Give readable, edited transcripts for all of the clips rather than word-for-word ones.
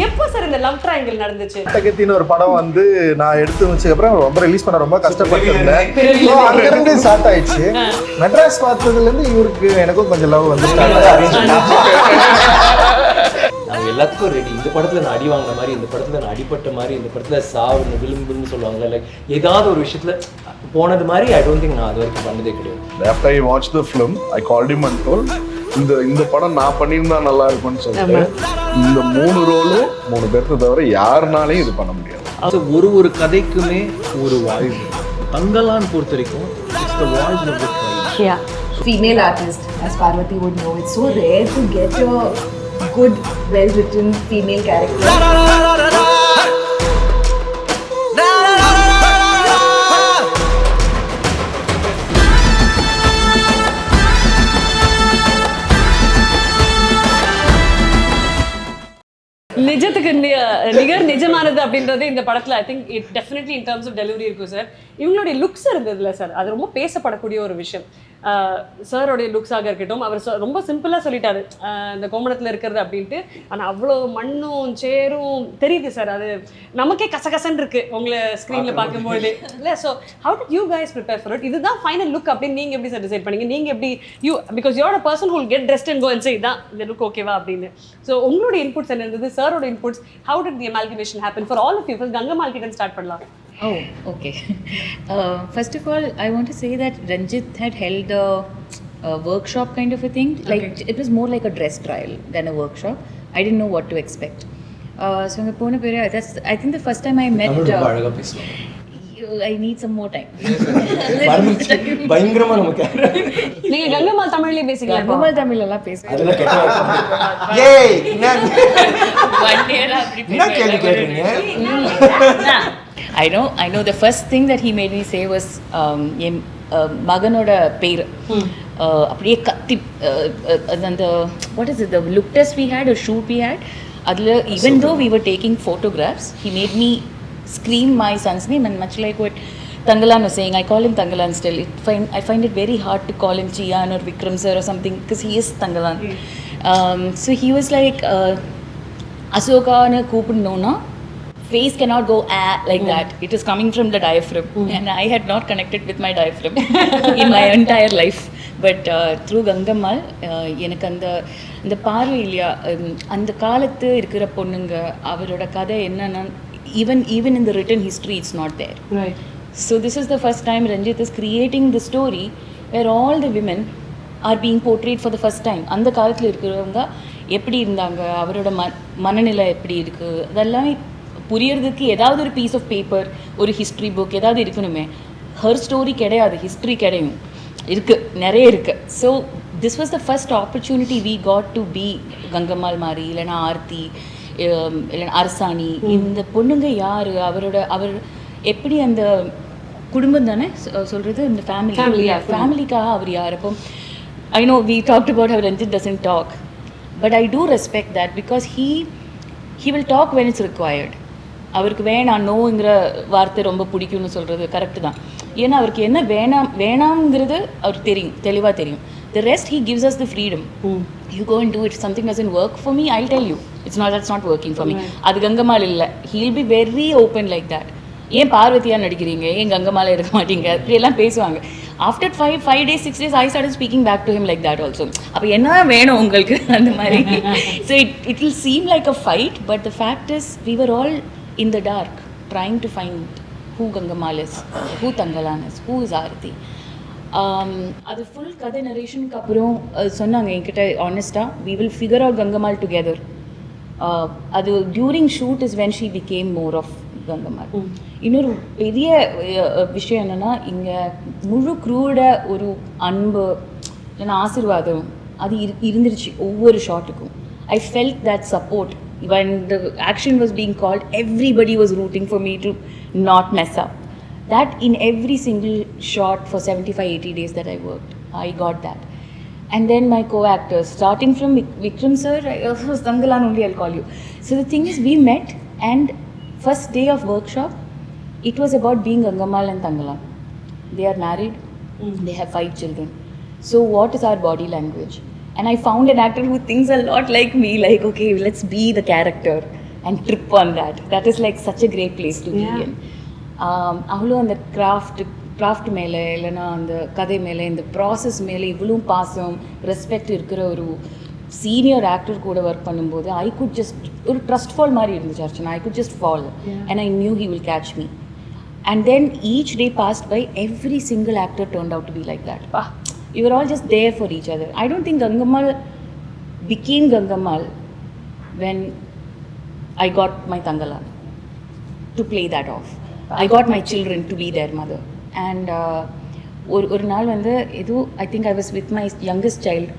எப்போ சார் இந்த love triangle நடந்துச்சு? தங்கத்தின்னு ஒரு படம் வந்து நான் எடுத்து வச்சதுக்கு அப்புறம் ரொம்ப ரிலீஸ் பண்ண ரொம்ப கஷ்டப்பட்டிருந்தேன். அங்கிருந்து ஸ்டார்ட் ஆயிடுச்சு. மெட்ராஸ் பார்த்ததுல இருந்து இவருக்கு எனக்கும் கொஞ்சம் லவ் வந்து அவங்க எல்லாத்துக்கும் ரெடி. இந்த படத்துல நான் அடி வாங்கின மாதிரி, இந்த படத்துல நான் அடிப்பட்ட மாதிரி, இந்த படத்துல சாவு விளிம்புன்னு சொல்லுவாங்கல்ல, லைக் ஏதாவது ஒரு விஷயத்துல போனது மாதிரி ஐ டோன்ட் திங்க் நான் அது வரைக்கும் பண்ணதே கிடையாது. After I watched the film, I called him and told, இந்த படம் நான் பண்ணியிருந்தா நல்லா இருக்கும்னு சொல்லிட்டு இந்த 3 ரோலும் 3 பேர்த்த தவிர யாருனாலையும் இது பண்ண முடியாது. ஒரு கதைக்குமே ஒரு வாய்ஸ். தங்கலான் பொறுத்த வரைக்கும் it's the voice of the tribe. Yeah. Female artist, as Parvathy would know, it's so rare to get a good, well-written female character. நிஜத்துக்கு நிகர் நிஜமானது அப்படின்றது இந்த படத்தில் I think it definitely in terms of delivery இருக்கும் sir. இவங்களுடைய looks இருந்ததுல sir, அது ரொம்ப பேசப்படக்கூடிய ஒரு விஷயம். சாரோடைய லுக்ஸாக இருக்கட்டும், அவர் ரொம்ப சிம்பிளாக சொல்லிட்டாரு இந்த கோமணத்தில் இருக்கிறது அப்படின்ட்டு. ஆனால் அவ்வளோ மண்ணும் சேரும் தெரியுது சார், அது நமக்கே கசகசன்னு இருக்கு உங்களை ஸ்க்ரீனில் பார்க்கும்போது இல்லை. So how did you guys prepare for it? இதுதான் ஃபைனல் லுக் அப்படின்னு நீங்கள் எப்படி சார் டிசைட் பண்ணீங்க? நீங்கள் எப்படி because you're a person who get dressed and go and say இதான் இந்த லுக் ஓகேவா அப்படின்னு. ஸோ உங்களுடைய இன்புட்ஸ் என்ன இருந்தது, சாரோட inputs? How did the amalgamation happen for all of you? First Gangammal கிட்ட ஸ்டார்ட் பண்ணலாம். Oh, okay. First of all, I want to say that Ranjith had held a workshop kind of a thing. Like it was more like a dress trial than a workshop. I didn't know what to expect. So that's I think the first time I met. I need some more time. பயங்கரமா நமக்கு நீங்க கங்கம்மாள் தமிழ்லயே பேசிக்கலாம். கங்கம்மாள் தமிழ்ல பேசுறேன். அதெல்லாம் கேட்டா ஏய் என்ன கேள்வி கேக்குறீங்க? I know the first thing that he made me say was மகனோட பேர் அப்படியே கத்தி அந்த what is it, the look test we had or shoot we had, adla even though we were taking photographs, he made me scream my son's name, and much like what Thangalaan was saying, I call him Thangalaan still. I find it very hard to call him Chiyaan or Vikram sir or something because he is Thangalaan. So he was like Asoka na koopidnona face cannot go like that. It is coming from the diaphragm, and I had not connected with my diaphragm in my entire life. But through Gangammal, எனக்கு அந்த பார்வை இல்லையா, அந்த காலத்து இருக்கிற பொண்ணுங்க அவரோட கதை என்னன்னா even in the written history it's not there. Right. So this is the first time Ranjith is creating the story where all the women are being portrayed for the first time. அந்த காலத்தில் இருக்கிறவங்க எப்படி இருந்தாங்க, அவரோட மனநிலை எப்படி இருக்கு, அதெல்லாம் புரியறதுக்கு ஏதாவது ஒரு பீஸ் ஆஃப் பேப்பர், ஒரு ஹிஸ்ட்ரி புக் ஏதாவது இருக்கணுமே. ஹர் ஸ்டோரி கிடையாது, ஹிஸ்ட்ரி கிடையும் இருக்கு, நிறைய இருக்கு. So this was the first opportunity we got to be Gangammal மாதிரி, இல்லைன்னா ஆர்த்தி, இல்லைன்னா அரசாணி. இந்த பொண்ணுங்க யார், அவர் எப்படி அந்த குடும்பம் தானே சொல்கிறது, இந்த ஃபேமிலிக்காக அவர் யார். அப்போ I know we talked about how Ranjith doesn't talk, but I do respect that because he will talk when it's required. அவருக்கு வேணாம் நோங்கிற வார்த்தை ரொம்ப பிடிக்கும்னு சொல்கிறது கரெக்டு தான். ஏன்னா அவருக்கு என்ன வேணாம்ங்கிறது அவருக்கு தெரியும், தெளிவாக தெரியும். The rest he gives us the freedom. You go and do it. Something doesn't work for me, I'll tell you. That's not working for me. அது கங்கம்மாள் இல்லை. He'll be very open like that. ஏன் பார்வதியாக நடிக்கிறீங்க, ஏன் கங்கம்மாள் இருக்க மாட்டீங்க, இப்படியெல்லாம் பேசுவாங்க. After 5 days, 6 days, I started speaking back to him like that also. அப்போ என்ன வேணும் உங்களுக்கு அந்த மாதிரி. So it will seem like a fight, but the fact is we were all in the dark trying to find who Gangammal is, who Thangalaan is, who is Aarthi. அது full கதை நரேஷனுக்கு அப்புறம் சொன்னாங்க என்கிட்ட ஆனஸ்டாக, we will figure out Gangammal together. அது during shoot is when she became more of Gangammal. இன்னொரு பெரிய விஷயம் என்னென்னா, இங்கே முழு க்ரூவோட ஒரு அன்பு இல்லைன்னா ஆசீர்வாதம் அது இருந்துருச்சு ஒவ்வொரு ஷாட்டுக்கும். I felt that support. When the action was being called, everybody was rooting for me to not mess up. That in every single shot for 75-80 days that I worked, I got that. And then my co-actors, starting from Vikram sir, Thangalaan only I'll call you. So the thing is, we met, and first day of workshop, it was about being Gangammal and Thangalaan. They are married, they have 5 children. So what is our body language? And I found an actor who thinks a lot like me, like, okay, let's be the character. and trip on that. That is like such a great place to be in. அவ்வளோ அந்த craft மேலே இல்லைன்னா அந்த கதை மேலே இந்த process மேலே இவ்வளோ பாசம் ரெஸ்பெக்ட் இருக்கிற ஒரு சீனியர் ஆக்டர் கூட ஒர்க் பண்ணும்போது ஐ குட் ஜஸ்ட் ஒரு ட்ரஸ்ட் ஃபால் மாதிரி இருந்துச்சு Archana. I could just fall and I knew he will catch me. And then each day passed by, every single actor turned out to be like that. We were all just there for each other. I don't think Gangamal became Gangamal when I got my Thangalan to play that off. I got my children to be their mother. And ஒரு நாள் வந்து I think I was with my youngest child.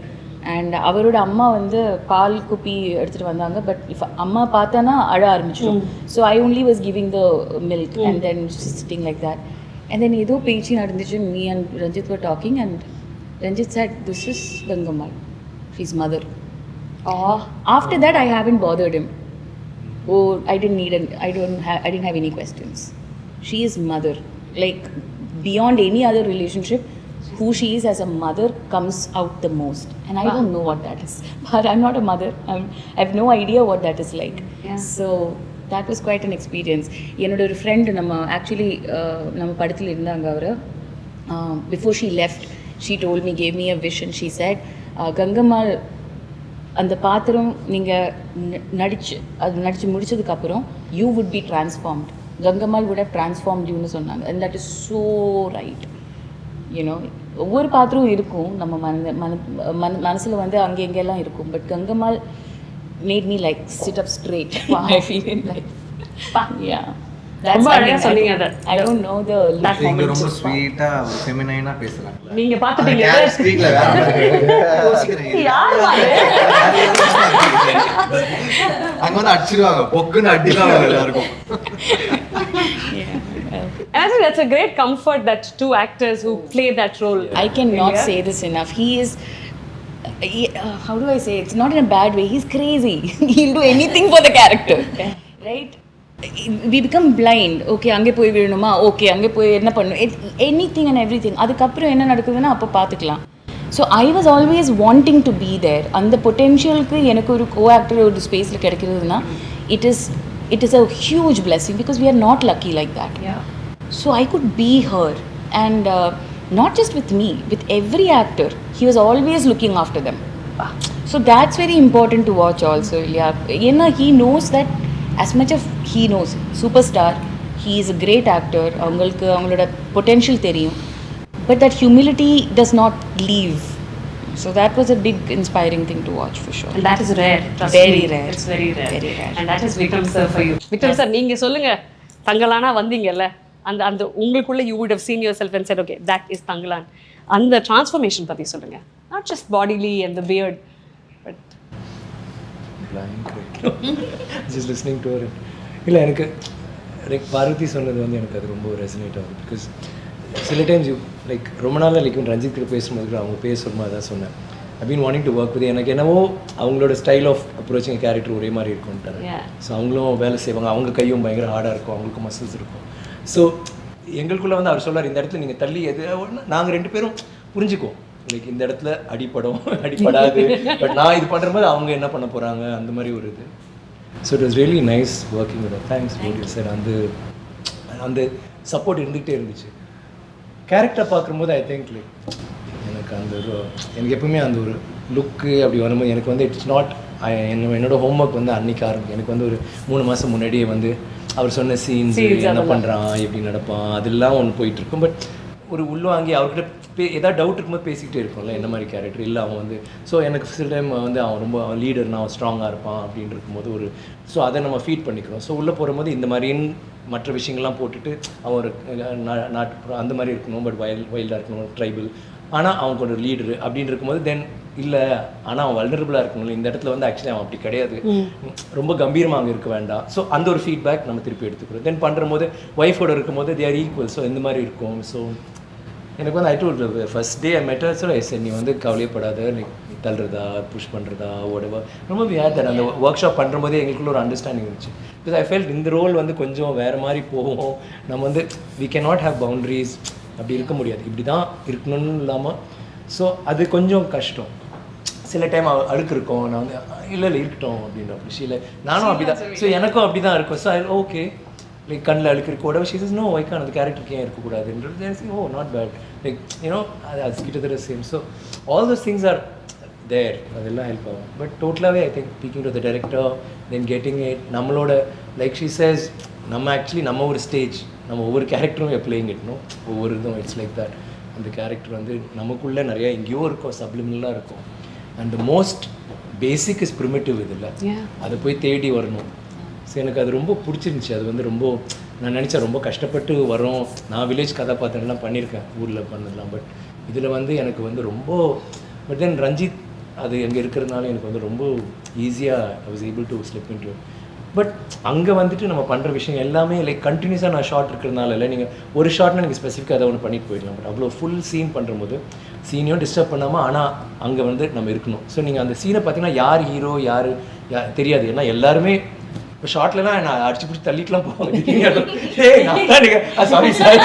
And அவரோட அம்மா வந்து பால் குப்பி எடுத்துகிட்டு வந்தாங்க. But if அம்மா பார்த்தானா அழ ஆரம்பிச்சிடும். So I only was giving the milk and then sitting like that. And then ஏதோ பேச்சு நடந்துச்சு. Me and Ranjith were talking and Ranjith said, "This is Gangamal. She's mother." After that I haven't bothered him. I didn't have any questions. She is mother. Like beyond any other relationship, who she is as a mother comes out the most. And I don't know what that is. But I'm not a mother. I have no idea what that is like. So that was quite an experience. என்னோட ஒரு friend நம்ம படத்தில் இருந்தாங்க அவர். Before she left, she told me, gave me a wish and she said, Gangammal அந்த பாத்திரம் நீங்கள் நடிச்சு முடிச்சதுக்கப்புறம் you would be transformed. Gangamal would have transformed you ன்னு சொன்னாங்க. And that is so right. ஒவ்வொரு பாத்திரம் இருக்கும் நம்ம மனசில் வந்து அங்கே எங்கெல்லாம் இருக்கும். But Gangammal made me like sit up straight. I feel like I don't know the last நீங்க ரொம்ப ஸ்வீட்டா ஃபெமினைனா பேசலாம். நீங்க பாத்துட்டீங்க ஸ்பீக்ல வேற அங்க வந்து அடிச்சிடுவாங்க பொக்குன்னு அடிலாம் எல்லாருக்கும். And I think that's a great comfort that two actors who play that role. I cannot say this enough. He is how do I say it? It's not in a bad way. He's crazy. He'll do anything for the character. Right? We become blind. Okay, அங்கே போய் விழணுமா, okay அங்கே போய் என்ன பண்ணணும், anything and everything. அதுக்கப்புறம் என்ன நடக்குதுன்னா அப்போ பார்த்துக்கலாம். So I was always wanting to be there. அந்த பொட்டென்ஷியலுக்கு எனக்கு ஒரு கோ-ஆக்டர் ஒரு ஸ்பேஸில் கிடைக்கிறதுனா it is a huge blessing because we are not lucky like that. So I could be her and not just with me, with every actor. He was always looking after them. So that's very important to watch also. He knows that as much as he knows superstar, he is a great actor. அவங்களோட potential தெரியும். But that humility does not leave. So that was a big inspiring thing to watch for sure. And that is rare. Very rare. It's very rare. And that is Vikram sir for you. Vikram sir, நீங்க சொல்லுங்க, தங்கலானா வந்தீங்கல்ல, அந்த உங்களுக்குள்ள you would have seen yourself and said, okay, that is Thangalaan. அந்த transformation பத்தி சொல்லுங்க. Not just bodily and the beard, but just listening to her. இல்ல எனக்கு பார்வதி சொன்னது வந்து எனக்கு அது ரொம்ப ரெசனேட் ஆகுது. பிகாஸ் சில டைம்ஸ் லைக் ரொம்ப நாளாக லைக் ரஞ்சித் கிட்ட பேசும்போது அவங்க பேசுகிறமா தான் சொன்னேன். I been wanting to work with. எனக்கு என்னவோ அவங்களோட ஸ்டைல் ஆஃப் அப்ரோச்சிங் கேரக்டர் ஒரே மாதிரி இருக்கும்ட்டாரு. ஸோ அவங்களும் வேலை செய்வாங்க, அவங்க கையும் பயங்கர ஹார்டாக இருக்கும், அவங்களுக்கும் மசில்ஸ் இருக்கும். ஸோ எங்களுக்குள்ளே வந்து அவர் சொல்கிறார், இந்த இடத்துல நீங்கள் தள்ளி எது நாங்கள் ரெண்டு பேரும் புரிஞ்சுக்குவோம். லைக் இந்த இடத்துல அடிப்படாது, பட் நான் இது பண்ணுற மாதிரி அவங்க என்ன பண்ண போகிறாங்க அந்த மாதிரி ஒரு இது. So it was really nice working with. Thanks sir. அந்த சப்போர்ட் இருந்துகிட்டே இருந்துச்சு. கேரக்டர் பார்க்கும்போது ஐ திங்க் லைக் எனக்கு எப்பவுமே அந்த ஒரு லுக்கு அப்படி வரும்போது எனக்கு வந்து இட்ஸ் நாட் என்னோட ஹோம்ஒர்க் வந்து அன்றைக்கி ஆரம்பிக்கும். எனக்கு வந்து ஒரு 3 மாதம் முன்னாடியே வந்து அவர் சொன்ன சீன்ஸ் என்ன பண்ணுறான் எப்படி நடப்பான் அதெல்லாம் ஒன்று போயிட்டுருக்கும். பட் ஒரு உள்வாங்கி அவர்கிட்ட ஏதாவது டவுட் இருக்கும்போது பேசிக்கிட்டே இருக்கும்ல என்ன மாதிரி கேரக்டர் இல்லை அவன் வந்து. ஸோ எனக்கு சில டைம் வந்து அவன் ரொம்ப லீடர்னா அவன் ஸ்ட்ராங்காக இருப்பான் அப்படின்னு இருக்கும்போது ஒரு ஸோ அதை நம்ம ஃபீட் பண்ணிக்கிறோம். ஸோ உள்ளே போகும்போது இந்த மாதிரின்னு மற்ற விஷயங்கள்லாம் போட்டுட்டு அவன் ஒரு நாட்டு அந்த மாதிரி இருக்கணும், பட் வைல்டாக இருக்கணும், ட்ரைபல், ஆனால் அவனுக்கு ஒரு லீடரு அப்படின்னு இருக்கும்போது தென் இல்லை ஆனால் அவன் வல்னரபிளாக இருக்கணும். இந்த இடத்துல வந்து ஆக்சுவலி அவன் அப்படி கிடையாது, ரொம்ப கம்பீரமாக அங்கே இருக்க வேண்டாம். ஸோ அந்த ஒரு ஃபீட்பேக் நம்ம திருப்பி எடுத்துக்கிறோம். தென் பண்ணும்போது ஒய்ஃபோட இருக்கும்போது தே ஆர் ஈக்குவல். ஸோ இந்த மாதிரி இருக்கும். ஸோ எனக்கு வந்து ஐ டோல்ட் ஃபர்ஸ்ட் டே ஐ மெட் ஹர், சரி நீ வந்து கவலையப்படாத, லைக் தள்ளுறதா புஷ் பண்ணுறதா ஓடவா ரொம்ப வியாதர். அந்த ஒர்க் ஷாப் பண்ணும்போதே எங்களுக்குள்ள ஒரு அண்டர்ஸ்டாண்டிங் இருந்துச்சு. பிகாஸ் ஐ ஃபெல்ட் இந்த ரோல் வந்து கொஞ்சம் வேறு மாதிரி போகும். நம்ம வந்து we can not have boundaries, அப்படி இருக்க முடியாது, இப்படி தான் இருக்கணும்னு இல்லாமல். ஸோ அது கொஞ்சம் கஷ்டம். சில டைம் அழுக்கு இருக்கும், நான் வந்து இல்லை இருக்கட்டும் அப்படின்ற விஷயம். நானும் அப்படி தான். ஸோ எனக்கும் அப்படி தான் இருக்கும். ஸோ ஓகே லைக் கண்ணில் அழுக்கு இருக்கு உடம்பு ஷீஸ் நோ வைக்கான் அந்த கேரக்டருக்கு ஏன் இருக்கக்கூடாதுன்றது oh not bad like you know அது கிட்டத்தட்ட same. So all those things are there, அதெல்லாம் ஹெல்ப் ஆகும். பட் டோட்டலாகவே I think speaking to the director then getting it நம்மளோட லைக் ஷீ சேஸ் நம்ம ஆக்சுவலி நம்ம ஒரு ஸ்டேஜ் நம்ம ஒவ்வொரு கேரக்டரும் பிளேயிங் இட்னும் ஒவ்வொரு இதுவும் இட்ஸ் லைக் தட். அந்த கேரக்டர் வந்து நமக்குள்ளே நிறையா எங்கேயோ இருக்கும், சப்ளிமினலாக இருக்கும். And most basic is primitive இதில் அதை போய் தேடி வரணும். ஸோ எனக்கு அது ரொம்ப பிடிச்சிருந்துச்சி. அது வந்து ரொம்ப நான் நினச்சேன் ரொம்ப கஷ்டப்பட்டு வரோம். நான் வில்லேஜ் கதாபாத்திரம்லாம் பண்ணியிருக்கேன் ஊரில் பண்ணதெல்லாம். பட் இதில் வந்து எனக்கு வந்து ரொம்ப பட் தென் ரஞ்சித் அது அங்கே இருக்கிறதுனால எனக்கு வந்து ரொம்ப ஈஸியாக I was able to slip into. But அங்கே வந்துட்டு நம்ம பண்ணுற விஷயம் எல்லாமே லைக் கண்டினியூஸாக நான் ஷார்ட் இருக்கிறதுனால இல்லை நீங்கள் ஒரு ஷார்ட்னா நீங்கள் ஸ்பெசிஃபிக்காக அதை ஒன்று பண்ணிட்டு போயிடலாம். பட் அவ்வளோ ஃபுல் சீன் பண்ணும்போது சீனையும் டிஸ்டர்ப் பண்ணாமல் ஆனால் அங்கே வந்து நம்ம இருக்கணும். ஸோ நீங்கள் அந்த சீனை பார்த்தீங்கன்னா யார் ஹீரோ யார் தெரியாது. ஏன்னா எல்லாருமே இப்போ ஷார்ட்லலாம் நான் அடிச்சு பிடிச்சி தள்ளிட்டுலாம் போவாங்க. சாரி சார்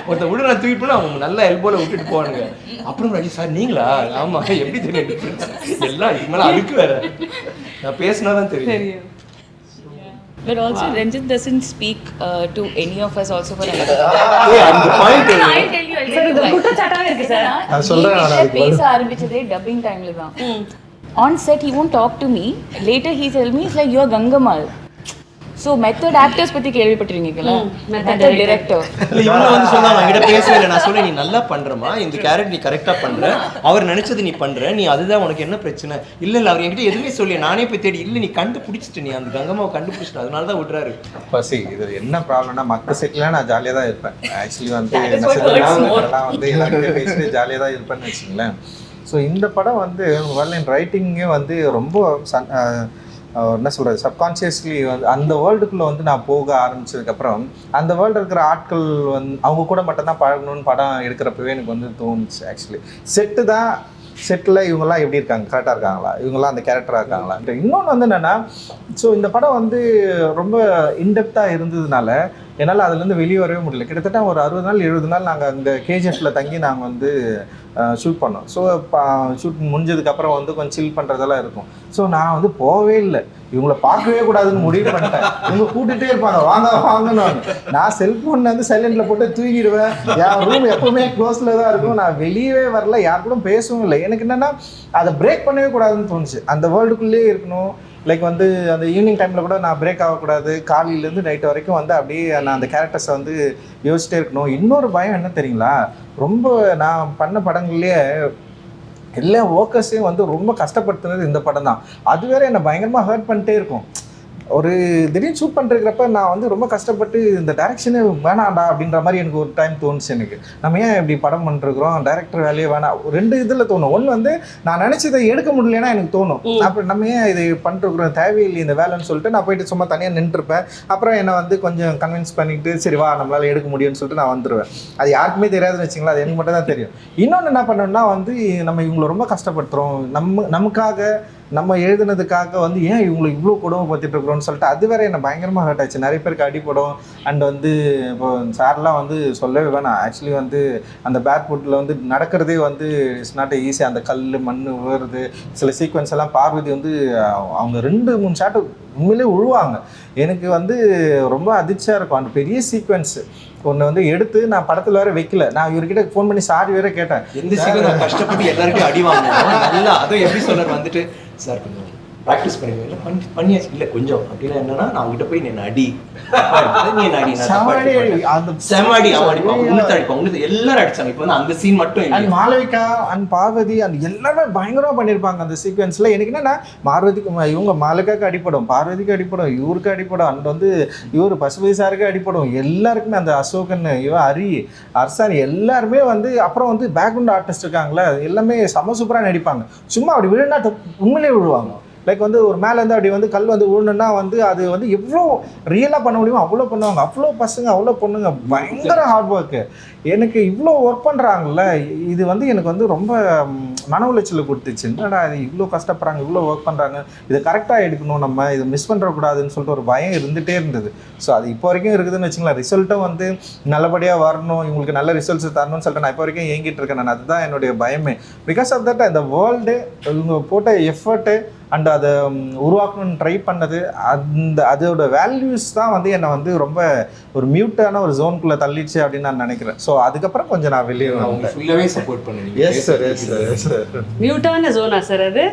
ஒருத்த விட நான் தூக்கிட்டு போனால் அவங்க நல்லா எல்போவில் விட்டுட்டு போவானுங்க. அப்புறம் ராஜி சார் நீங்களா? ஆமாம் எப்படி தெரியும் டிஃப்ரென்ஸ் எல்லாம் இதுக்கு மேலே அழுக்கு வேறு நான் பேசினா தான் தெரியும். But also Ranjith doesn't speak to any of us also for another. அந்த பாயிண்ட் I'll tell you. குற்றச்சாட்டாவே இருக்கு சார். நான் சொல்றேன் பேச ஆரம்பிச்சதே டப்பிங் டைம்ல தான். On set he won't talk to me. Later he tell me it's like you are Gangamal. So method actors பத்தி கேள்விப்பட்டிருக்கீங்களா? Method director. இல்ல இவங்க வந்து சொன்னாங்க என்கிட்ட பேசவே இல்லை. நான் சொன்னேன் நீ நல்லா பண்றமா, இந்த கேரக்டர் நீ கரெக்டா பண்ற, அவர் நினைச்சது நீ பண்ற, நீ அதுதான் உனக்கு என்ன பிரச்சனை இல்ல இல்ல அவர் என்கிட்ட எதுவுமே சொல்லி நானே போய் தேடி இல்லை நீ கண்டுபிடிச்சிட்டு நீ அந்த கங்கம்மாவை கண்டுபிடிச்சிட்டு அதனால தான் விடுறாரு. பசி இது என்ன ப்ராப்ளம்னா மற்ற செட்ல நான் ஜாலியாக தான் இருப்பேன். ஆக்சுவலி வந்து நான் வந்து எல்லாருமே பேசிட்டு ஜாலியாக தான் இருப்பேன்னு வச்சுங்களேன். ஸோ இந்த படம் வந்து வரலின் ரைட்டிங்கே வந்து ரொம்ப என்ன சொல்கிறது சப்கான்ஷியஸ்லி வந்து அந்த வேர்ல்டுக்குள்ளே வந்து நான் போக ஆரம்பிச்சதுக்கப்புறம் அந்த வேர்ல்டு இருக்கிற ஆட்கள் வந்து அவங்க கூட மட்டும்தான் பழகணும்னு படம் எடுக்கிறப்பவே எனக்கு வந்து தோணுச்சு. ஆக்சுவலி செட்டில் இவங்கெல்லாம் எப்படி இருக்காங்க, கரெக்டாக இருக்காங்களா, இவங்கெல்லாம் அந்த கேரக்டராக இருக்காங்களா. இன்னொன்று வந்து என்னென்னா ஸோ இந்த படம் வந்து ரொம்ப இன்டெப்த்தாக இருந்ததுனால என்னால் அதுலேருந்து வெளியே வரவே முடியல. கிட்டத்தட்ட ஒரு 60 நாள் 70 நாள் நாங்கள் அந்த கேஜிஎஃப்பில் தங்கி நாங்கள் வந்து ஷூட் பண்ணோம். ஸோ ஷூட் முடிஞ்சதுக்கப்புறம் வந்து கொஞ்சம் சில் பண்ணுறதெல்லாம் இருக்கும். ஸோ நான் வந்து போகவே இல்லை, இவங்கள பார்க்கவே கூடாதுன்னு முடிவு பண்ணிட்டேன். இவங்க கூட்டிகிட்டே இருப்பாங்க வாங்க வாங்கன்னு. நான் செல்ஃபோன் வந்து சைலண்டில் போட்டு தூக்கிடுவேன். என் ரூம் எப்போவுமே க்ளோஸில் தான் இருக்கும். நான் வெளியவே வரல, யார் கூட பேசவும் இல்லை. எனக்கு என்னென்னா அதை பிரேக் பண்ணவே கூடாதுன்னு தோணுச்சு. அந்த வேர்ல்டுக்குள்ளேயே இருக்கணும். லைக் வந்து அந்த ஈவினிங் டைமில் கூட நான் பிரேக் ஆகக்கூடாது. காலையிலேருந்து நைட்டு வரைக்கும் வந்து அப்படியே நான் அந்த கேரக்டர்ஸை வந்து யோசிச்சிட்டே இருக்கணும். இன்னொரு பயம் என்ன தெரியுங்களா, ரொம்ப நான் பண்ண படங்கள்லேயே எல்லா ஒர்க்கர்ஸையும் வந்து ரொம்ப கஷ்டப்படுத்துனது இந்த படம் தான். அது வேற என்னை பயங்கரமாக ஹர்ட் பண்ணிட்டே இருக்கும். ஒரு திடீர்னு ஷூட் பண்ணுறப்ப நான் வந்து ரொம்ப கஷ்டப்பட்டு இந்த டைரக்ஷனே வேணாண்டா அப்படின்ற மாதிரி எனக்கு ஒரு டைம் தோணுச்சு. எனக்கு நம்ம ஏன் இப்படி படம் பண்ணிருக்கிறோம், டைரக்டர் வேலையே வேணாம். 2 இதில் தோணும். ஒன்று வந்து நான் நினச்சதை எடுக்க முடியலன்னா எனக்கு தோணும், அப்புறம் நம்ம ஏன் இது பண்ணிருக்கிறோம் தேவையில்லை இந்த வேலைன்னு சொல்லிட்டு நான் போயிட்டு சும்மா தனியாக நின்றுருப்பேன். அப்புறம் என்னை வந்து கொஞ்சம் கன்வின்ஸ் பண்ணிட்டு சரி வா நம்மளால் எடுக்க முடியும்னு சொல்லிட்டு நான் வந்துடுவேன். அது யாருக்குமே தெரியாதுன்னு வச்சுங்களா, அது எனக்கு மட்டும் தான் தெரியும். இன்னொன்று என்ன பண்ணோம்னா வந்து நம்ம இவங்களை ரொம்ப கஷ்டப்படுத்துகிறோம், நமக்காக நம்ம எழுதுனதுக்காக வந்து ஏன் இவங்களை இவ்வளோ கொடுமைப்படுத்திட்டு இருக்கிறோம்னு சொல்லிட்டு அது வேற என்னை பயங்கரமாக ஹர்ட் ஆச்சு. நிறைய பேருக்கு அடிப்படும். அண்ட் வந்து இப்போ சார்லாம் வந்து சொல்லவே வேணாம். ஆக்சுவலி வந்து அந்த பேக்வுட்டில் வந்து நடக்கிறதே வந்து இட்ஸ் நாட் ஈஸி. அந்த கல் மண் விழுறது சில சீக்வன்ஸ் எல்லாம் பார்வதி வந்து அவங்க 2-3 ஷாட்டு உண்மையிலே உழுவாங்க. எனக்கு வந்து ரொம்ப அதிர்ச்சியாக இருக்கும். அந்த பெரிய சீக்வன்ஸு ஒன்று வந்து எடுத்து நான் படத்தில் வேற வைக்கல. நான் இவர்கிட்ட ஃபோன் பண்ணி சாரி வேற கேட்டேன். எந்த சீக்கிரம் நான் கஷ்டப்பட்டு எல்லாருக்கும் அடி வாங்குவோம் நல்லா. அதுவும் எப்படி சொல்கிறார் வந்துட்டு சார் கொஞ்சம் ப்ராக்டிஸ் பண்ணிடுவேன் பண்ணியாச்சு இல்லை கொஞ்சம் அப்படின்னா என்னன்னா நான் அவங்ககிட்ட போய் நீ அடி நீ அடி செமாடி அவன் அடிப்பான் உங்களுக்கு அடிப்பான் உங்களுக்கு எல்லாரும் அடிச்சாங்க. இப்போ வந்து அந்த சீன் மட்டும் and Malavika and Parvathy and எல்லாருமே பயங்கரமாக பண்ணியிருப்பாங்க அந்த சீக்வன்ஸில். எனக்கு என்னன்னா பார்வதிக்கு இவங்க மாலவிகாவுக்கு அடிப்படும், பார்வதிக்கு அடிப்படும், இவருக்கு அடிப்படும், அண்ட் வந்து இவர் பசுபதி சாருக்கு அடிப்படும். எல்லாருக்குமே அந்த அசோகன் இவன் அர்சான் எல்லாருமே வந்து அப்புறம் வந்து பேக்ரவுண்ட் ஆர்டிஸ்ட் இருக்காங்களே எல்லாமே செம சூப்பராக நடிப்பாங்க. சும்மா அப்படி விழுந்தா உண்மையிலே விழுவாங்க. லைக் வந்து ஒரு மேலேருந்து அப்படி வந்து கல் வந்து விழுணுன்னா வந்து அது வந்து எவ்வளோ ரியலாக பண்ண முடியுமோ அவ்வளோ பண்ணுவாங்க. அவ்வளோ பசங்க அவ்வளோ பொண்ணுங்க பயங்கர ஹார்ட் ஒர்க்கு. எனக்கு இவ்வளோ ஒர்க் பண்ணுறாங்கல்ல, இது வந்து எனக்கு வந்து ரொம்ப மன உளைச்சல் கொடுத்துச்சு. என்னடா இது இவ்வளோ கஷ்டப்படுறாங்க, இவ்வளோ ஒர்க் பண்ணுறாங்க, இதை கரெக்டாக எடுக்கணும், நம்ம இதை மிஸ் பண்ணுறக்கூடாதுன்னு சொல்லிட்டு ஒரு பயம் இருந்துகிட்டே இருந்தது. ஸோ அது இப்போ வரைக்கும் இருக்குதுன்னு வச்சுங்களேன். ரிசல்ட்டும் வந்து நல்லபடியாக வரணும், இவங்களுக்கு நல்ல ரிசல்ட்ஸ் தரணும்னு சொல்லிட்டு நான் இப்போ வரைக்கும் ஏங்கிட்டு இருக்கேன். நான் அதுதான் என்னுடைய பயமே. பிகாஸ் ஆஃப் தட் இந்த வேர்ல்டு இவங்க போட்ட எஃபர்ட்டு அண்ட் அதை உருவாக்கணும்னு ட்ரை பண்ணது, அதோட வேல்யூஸ் தான் வந்து என்னை வந்து ரொம்ப ஒரு மியூட்டான ஒரு ஜோனுக்குள்ளே தள்ளிடுச்சு அப்படின்னு நான் நினைக்கிறேன். ஸோ அதுக்கப்புறம் கொஞ்சம் நான் வெளியே ஃபுல்லாகவே சப்போர்ட் பண்ணுவீங்க. Yes sir, yes sir, yes sir. மியூட்டான ஜோனா சார் அது?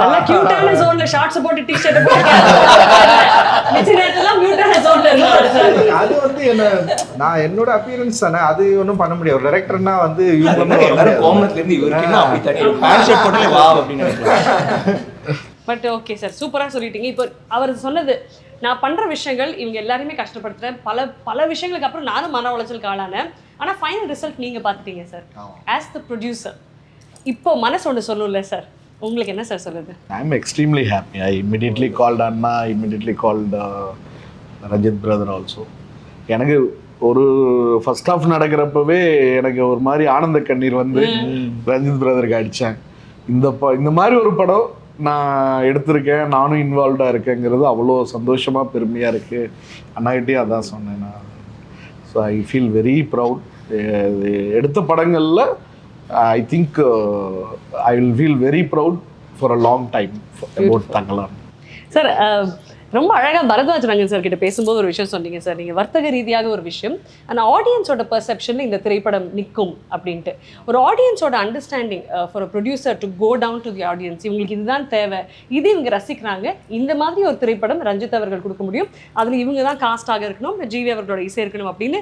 நல்லா கியூட்டான ஜோன்ல ஷார்ட்ஸ் போட்டு டி-ஷர்ட் போட்டு மிச்ச நேரத்துல மியூட்டான ஜோன்ல இருக்காரு. அது வந்து என்ன, நான் என்னோட அப்பியரன்ஸ் தானே, அது ஒன்றும் பண்ண முடியாது. ஒரு டைரக்டர்னா வந்து எல்லாரும் கோமனத்துல இருந்து இவருக்கு என்ன அப்படி தட்டி பேண்ட் ஷர்ட் போட்டு வா அப்படின்னு நினைக்கிறேன். பட் ஓகே சார், சூப்பராக சொல்லிட்டீங்க. இப்போ அவர் சொன்னது, நான் பண்ணுற விஷயங்கள் இவங்க எல்லாருமே கஷ்டப்படுத்துகிறேன், பல விஷயங்களுக்கு அப்புறம் நானும் மன உளைச்சலுக்கு ஆளானேன். ஆனால் ஃபைனல் ரிசல்ட் நீங்கள் பார்த்துட்டீங்க சார் ஆஸ் த ப்ரொடியூசர். இப்போ மனசு ஒன்று சொல்லணும்ல சார், உங்களுக்கு என்ன சார் சொல்லுது? I am extremely happy. I immediately called அண்ணா, immediately called Ranjith brother also. எனக்கு ஒரு ஃபர்ஸ்ட் ஹாஃப் நடக்கிறப்பவே எனக்கு ஒரு மாதிரி ஆனந்த கண்ணீர் வந்து ரஞ்சித் பிரதருக்கு அடித்தேன். இந்த மாதிரி ஒரு படம் நான் எடுத்திருக்கேன், நானும் இன்வால்வ்டாக இருக்கேங்கிறது அவ்வளோ சந்தோஷமாக பெருமையாக இருக்குது. அண்ணாகிட்டையும் அதான் சொன்னேன் நான். So I feel very proud. எடுத்த படங்களில் I think I will feel very proud for a long time about Thangalaan. Sir ரொம்ப அழகாக பரத்வாஜ் ரங்கன் சார் கிட்ட பேசும்போது ஒரு விஷயம் சொன்னீங்க சார், நீங்கள் வர்த்தக ரீதியாக ஒரு விஷயம், ஆனால் ஆடியன்ஸோட பெர்செப்ஷனில் இந்த திரைப்படம் நிற்கும் அப்படின்ட்டு. ஒரு ஆடியன்ஸோட understanding for a producer to go down to the audience, இவங்களுக்கு இதுதான் தேவை, இது இவங்க ரசிக்கிறாங்க, இந்த மாதிரி ஒரு திரைப்படம் ரஞ்சித் அவர்கள் கொடுக்க முடியும், அதில் இவங்க தான் காஸ்டாக இருக்கணும், ஜிவி அவர்களோட இசை இருக்கணும் அப்படின்னு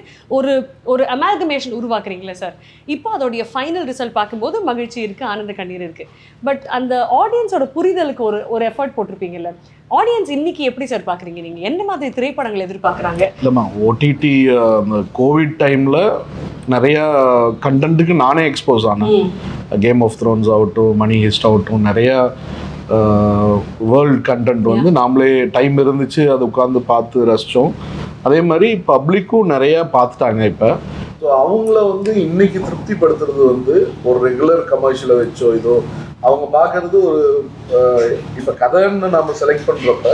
ஒரு அமால்கமேஷன் உருவாக்குறீங்களே சார். இப்போ அதோடைய ஃபைனல் ரிசல்ட் பார்க்கும்போது மகிழ்ச்சி இருக்குது, ஆனந்த கண்ணீர் இருக்குது. பட் அந்த ஆடியன்ஸோட புரிதலுக்கு ஒரு எஃபர்ட் போட்டிருப்பீங்கல்ல, ஆடியன்ஸ் இன்னைக்கு எப்படி சார் பார்க்குறீங்க? நீங்கள் என்ன மாதிரி திரைப்படங்கள் எதிர்பார்க்குறாங்க? இல்லைம்மா, ஓடிடி கோவிட் டைமில் நிறையா கண்டென்ட்டுக்கு நானே எக்ஸ்போஸ் ஆனேன். கேம் ஆஃப் த்ரோன்ஸ் ஆகட்டும், மணி ஹிஸ்ட் ஆகட்டும், நிறையா வேர்ல்டு கண்டென்ட் வந்து நாமளே டைம் இருந்துச்சு அதை உட்காந்து பார்த்து ரசித்தோம். அதே மாதிரி பப்ளிக்கும் நிறையா பார்த்துட்டாங்க. இப்போ ஸோ அவங்கள வந்து இன்னைக்கு திருப்திப்படுத்துறது வந்து ஒரு ரெகுலர் கமர்ஷியலை வச்சோ இதோ அவங்க பார்க்கறது ஒரு இப்போ கதைன்னு நம்ம செலக்ட் பண்ணுறப்ப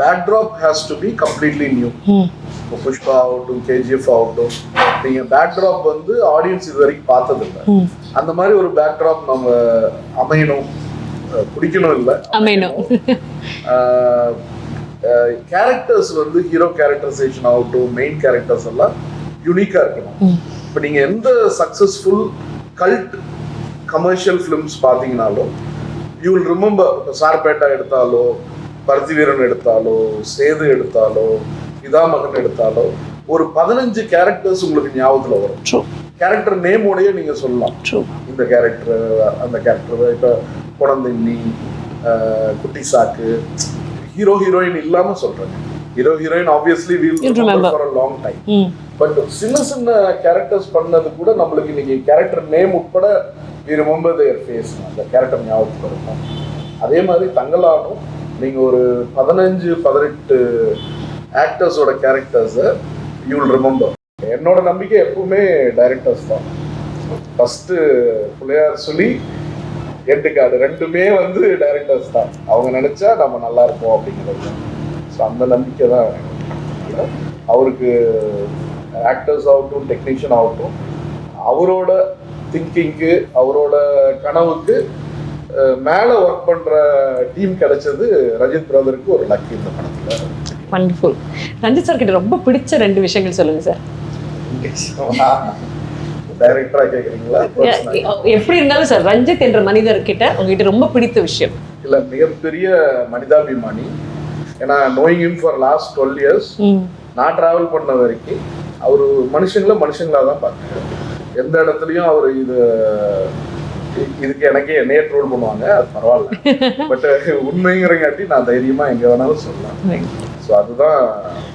backdrop has to be completely new. இப்போ புஷ்பா ஆகட்டும், கேஜிஎஃப் ஆகட்டும், நீங்கள் பேக்ட்ராப் வந்து ஆடியன்ஸ் இது வரைக்கும் பார்த்ததில்லை. அந்த மாதிரி ஒரு பேக்ட்ராப் நம்ம அமையணும், பிடிக்கணும் இல்லை அமையணும். கேரக்டர்ஸ் வந்து ஹீரோ கேரக்டரைசேஷன் ஆகட்டும், மெயின் கேரக்டர்ஸ் எல்லாம் யூனிக்காக இருக்கணும். இப்போ நீங்கள் எந்த சக்ஸஸ்ஃபுல் கல்ட் கமர்ஷியல் ஃபிலிம்ஸ் பார்த்தீங்கன்னாலும் யூ வில் ரிமெம்பர். இப்போ சார்பேட்டா எடுத்தாலோ, பருத்தி வீரன் எடுத்தாலோ, சேது எடுத்தாலோ, பிதாமகன் எடுத்தாலோ ஒரு 15 கேரக்டர்ஸ் உங்களுக்கு ஞாபகத்தில் வரும். கேரக்டர் நேமோடையே நீங்கள் சொல்லலாம், இந்த கேரக்டர் அந்த கேரக்டர். இப்போ குழந்தைன்னி, குட்டி சாக்கு, ஹீரோ ஹீரோயின் இல்லாம சொல்றேன். Hero heroine obviously will remember for a long time. But சின்ன சின்ன கேரக்டர்ஸ் பண்ணது கூட நம்மளுக்கு இன்னைக்கு கேரக்டர் நேம் உட்பட we remember their face, அந்த கேரக்டர் ஞாபகத்துக்கு இருக்கும். அதே மாதிரி தங்கலானும் நீங்க ஒரு 15-18 ஆக்டர்ஸோட கேரக்டர்ஸை யூ வில் ரிமெம்பர். என்னோட நம்பிக்கை எப்பவுமே டைரக்டர்ஸ் தான். ஃபர்ஸ்ட் புள்ளையார் சொல்லி எட்டுக்காடு ரெண்டுமே வந்து டைரக்டர்ஸ் தான். அவங்க நினைச்சா நம்ம நல்லா இருப்போம் அப்படிங்கிறது. ஸோ அந்த நம்பிக்கை தான் அவருக்கு. ஆக்டர்ஸ் ஆகட்டும், டெக்னீஷியன் ஆகட்டும், அவரோட திங்கிங்க்கு, அவரோட கனவுக்கு மேலே ஒர்க் பண்ணுற டீம் கிடைச்சது ரஞ்சித் பிரதருக்கு ஒரு லக்கி இந்த படத்தில். வண்டர்ஃபுல். ரஞ்சித் சார் கிட்ட ரொம்ப பிடிச்ச 2 விஷயங்கள் சொல்லுங்க சார். டைரக்டரா கேக்குறீங்களா? எப்படி இருந்தாலும் சார், ரஞ்சித் என்ற மனிதர் கிட்ட உங்ககிட்ட ரொம்ப பிடித்த விஷயம். இல்ல, மிகப்பெரிய மனிதாபிமானி. ஏன்னா knowing him for last 12 years நான் டிராவல் பண்ண வரைக்கும் அவரு மனுஷங்களா தான் பார்த்தாரு. எந்த இடத்துலயும் அவர் இதுக்கு எனக்கே என்னையே ட்ரோல் பண்ணுவாங்க, அது பரவாயில்ல. பட் உண்மைங்கிறங்காட்டி நான் தைரியமா எங்க வேணாலும் சொல்லலாம். ஸோ அதுதான்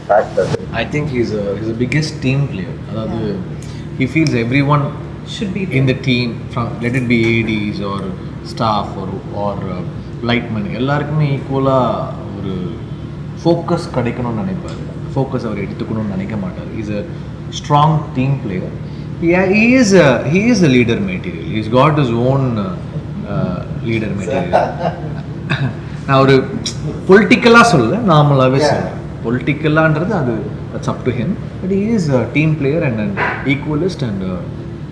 factor. I think he's a biggest team player. அதாவது he feels everyone should be in the team, from let it be ADs or staff or light men எல்லாருக்குமே ஈக்குவலாக ஒரு ஃபோக்கஸ் கிடைக்கணும்னு நினைப்பார். ஃபோக்கஸ் அவர் எடுத்துக்கணும்னு நினைக்க மாட்டார். Is a strong team player. He is a leader material. He's got his own leader material. நான் ஒரு பொலிட்டிக்கலாக சொல்ல, நார்மலாகவே சொல்லுவேன். பொலிட்டிக்கலான்றது அது that's up to him. But he is a team player and an equalist and a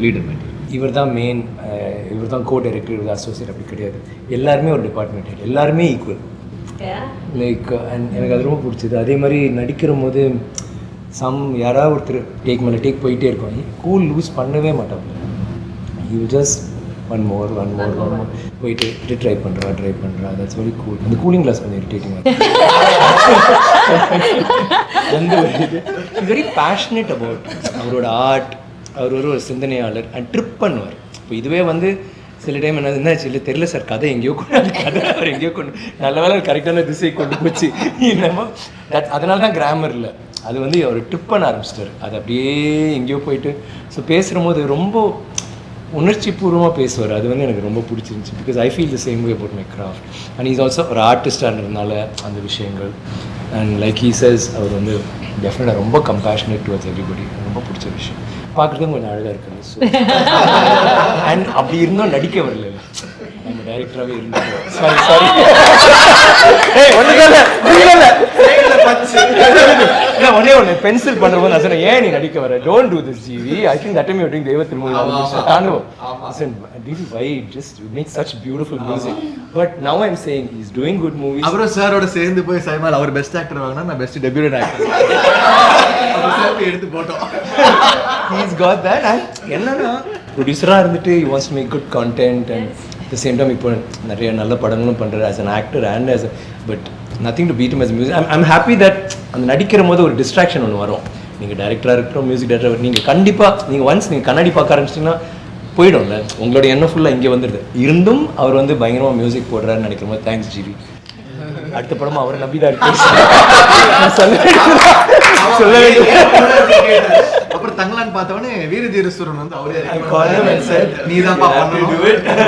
leader material. இவர் தான் main, இவர் தான் கோ டைரக்டர், இவர் அசோசியேட், அப்படி கிடையாது. எல்லாருமே ஒரு டிபார்ட்மெண்ட் ஹெட், எல்லாருமே ஈக்குவல். லைக் எனக்கு அது ரொம்ப பிடிச்சது. அதே மாதிரி நடிக்கிற போது யாராவது ஒருத்தர் டேக் மேலே டேக் போயிட்டே இருக்கும், கூல் லூஸ் பண்ணவே மாட்டாங்க. யூ ஜஸ்ட் ஒன் மோர் போயிட்டு ட்ரை பண்ணுறா தட்ஸ் வெரி கூல். அந்த கூலிங் கிளாஸ் கொஞ்சம் இரிட்டேட்டிங்காக அந்த வெரி பேஷனேட் அபவுட் அவரோட ஆர்ட். அவர் ஒரு சிந்தனையாளர் அண்ட் ட்ரிப் பண்ணுவார். இப்போ இதுவே சில டைம் என்னாச்சு இல்லை தெரியல சார், கதை எங்கேயோ அவர் எங்கேயோ நல்ல வேலை கரெக்டான திசையை கொண்டு போச்சு என்னமோ. அதனால தான் கிராமர் இல்லை, அது அவர் ட்ரிப் பண்ண ஆரம்பிச்சிட்டார். அது அப்படியே எங்கேயோ போயிட்டு ஸோ பேசுகிற போது ரொம்ப உணர்ச்சி பூர்வமாக பேசுவார். அது எனக்கு ரொம்ப பிடிச்சிருந்துச்சி. Because I feel the same way about my craft. And is also ஒரு ஆர்டிஸ்டானதுனால அந்த விஷயங்கள் அண்ட் லைக் ஹீ சேஸ் அவர் டெஃபினட்டாக ரொம்ப கம்பேஷனேட் டுவர்ட்ஸ் எவ்ரிபடி. ரொம்ப பிடிச்ச விஷயம். பார்க்குறதுக்கும் கொஞ்சம் அழகாக இருக்காது. ஸோ அண்ட் அப்படி இருந்தோம் நடிக்க வரல, நம்ம டைரக்டராகவே இருந்தோம். சாரி ஒன்னே ஒன்று பென்சில் பண்ணுறபோது நான் சொன்னேன், ஏன் நீ நடிக்க வர, don't do this GV. I think that time you doing தெய்வ திருமூவி தாண்டவம். Why just make such beautiful music? But now I'm saying he's doing good movies. அப்புறம் சாரோட சேர்ந்து போய் சைமால் அவர் பெஸ்ட் ஆக்டர் வாங்கினா, நான் பெஸ்ட் டெபியூட் ஆக்டர் எடுத்து போட்டோம். He's got that. And என்னன்னா ப்ரொடியூசராக இருந்துட்டு he wants to make good content and at the same time இப்போ நிறைய நல்ல படங்களும் பண்ணுறாரு as an actor and as a but nothing to beat him as a music. I'm happy that அந்த நடிக்கிற போது ஒரு டிஸ்ட்ராக்ஷன் ஒன்று வரும். நீங்கள் டைரக்டராக இருக்கிறோம், மியூசிக் டைரக்டர், நீங்கள் கண்டிப்பாக ஒன்ஸ் நீங்கள் கண்ணாடி பார்க்க ஆரம்பிச்சிட்டிங்கன்னா போயிடும்ல, உங்களோட எண்ணம் ஃபுல்லாக இங்கே வந்துடுது. இருந்தும் அவர் பயங்கரமாக மியூசிக் போடுறாருன்னு நினைக்கிற போது தேங்க்ஸ் ஜிவி. அடுத்த படமும் அவரை நம்பி தான் இருக்கு. சொல்ல வேண்டும். அப்புறம் தங்கலான் பார்த்தவொடனே வீரதீரஸ்வரன் அவரே நீதான்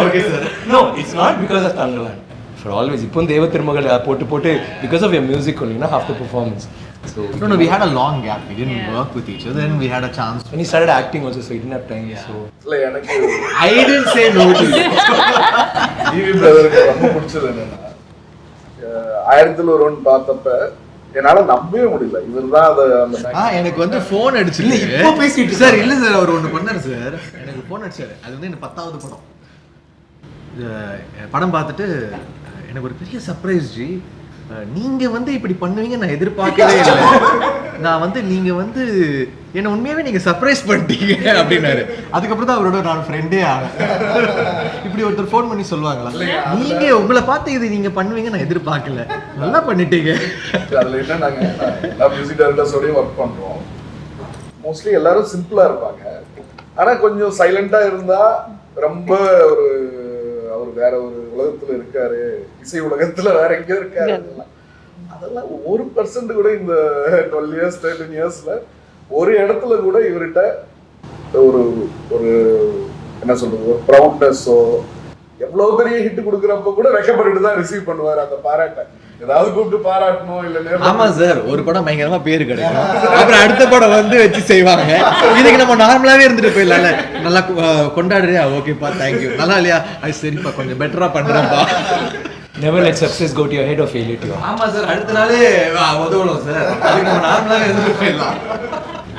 okay sir. No it's not because of Thangalaan. For always. இப்போ தேவ திருமகள் போட்டு because of your music only, half the performance. So no, we had a long gap. We didn't work with each other. Then we had a chance. When he started acting also, so he didn't have time. So I didn't say no to you. TV பிரதருக்கு ரொம்ப பிடிச்சது என்னன்னா, 1001 பார்த்தப்ப என்னால நம்பவே முடியல, இவர்தான் அந்த எனக்கு ஃபோன் அடிச்சு இல்ல இப்போ பேசிட்டு சார். இல்ல சார், அவர் ஒண்ணு பண்ணாரு சார், எனக்கு ஃபோன் அடிச்சாரு. அது எனக்கு 10வது படம் பார்த்துட்டு எனக்கு ஒரு பெரிய சர்ப்ரைஸ் ஜி, நீங்க இப்படி பண்ணுவீங்க நான் எதிர்பார்க்கவே இல்லை. நான் நீங்க என்ன உண்மையாவே நீங்க சர்ப்ரைஸ் பண்ணிட்டீங்க அப்படின்னாரு. அதுக்கப்புறம் தான் அவரோட நான் ஃப்ரெண்டே ஆனேன். இப்படி ஒருத்தர் ஃபோன் பண்ணி சொல்லுவாங்களா, நீங்க உங்களை பார்த்து இது நீங்க பண்ணுவீங்க நான் எதிர்பார்க்கல, நல்லா பண்ணிட்டீங்க. அதுல என்ன, நாங்க எல்லா மியூசிக் டைரக்டர்ஸோடய ஒர்க் பண்றோம். மோஸ்ட்லி எல்லாரும் சிம்பிளா இருப்பாங்க, ஆனா கொஞ்சம் சைலண்டா இருந்தா ரொம்ப ஒரு அவர் வேற ஒரு உலகத்துல இருக்காரு, இசை உலகத்துல வேற எங்கேயோ இருக்காரு. அதெல்லாம் 1% கூட இந்த 12 years 13 yearsல ஒரு இடத்துல கூட இவர்கிட்ட ஒரு ஒரு என்ன சொல்றது, ஒரு ப்ரௌட்னஸோ, எவ்வளவு பெரிய ஹிட் கொடுக்குறப்ப கூட வெக்கப்பட்டு தான் ரிசீவ் பண்ணுவாரு அந்த பாராட்டை. ஏதாவது கூப்பிட்டு பாராட்டணும் இல்ல. ஆமா சார், ஒரு படம் பயங்கரமா பேரு கிடைக்கும், அப்புறம் அடுத்த படம் வச்சு செய்வாங்க. இதுக்கு நம்ம நார்மலாவே இருந்துட்டு போயிடலாம்ல, நல்லா கொண்டாடுறியா, ஓகேப்பா தேங்க்யூ, நல்லா இல்லையா, அது சரிப்பா கொஞ்சம் பெட்டரா பண்றேன்ப்பா. Never let success go to your head or failure to you. ஆமா சார், அடுத்த நாளே உதவணும் சார், அதுக்கு நம்ம நார்மலாவே இருந்துட்டு போயிடலாம்.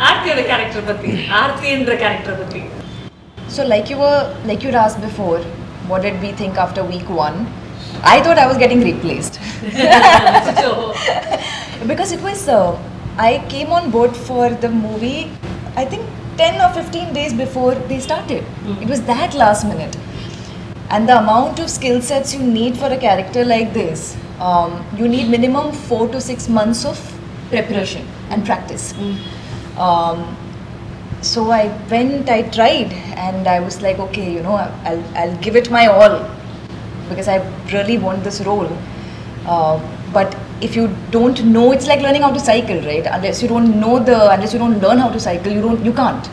ஆர்த்தியோட கேரக்டர் பத்தி, ஆர்த்தின்ற கேரக்டர் பத்தி. So like you asked before, what did we think after week 1? I thought I was getting replaced. Because it was, I came on board for the movie, I think 10 or 15 days before they started. It was that last minute. And the amount of skill sets you need for a character like this, you need minimum 4 to 6 months of preparation and practice. So I went, I tried, and I was like, okay, I'll give it my all, because I really want this role. But if you don't know, it's like learning how to cycle, right? Unless you don't learn how to cycle, you can't.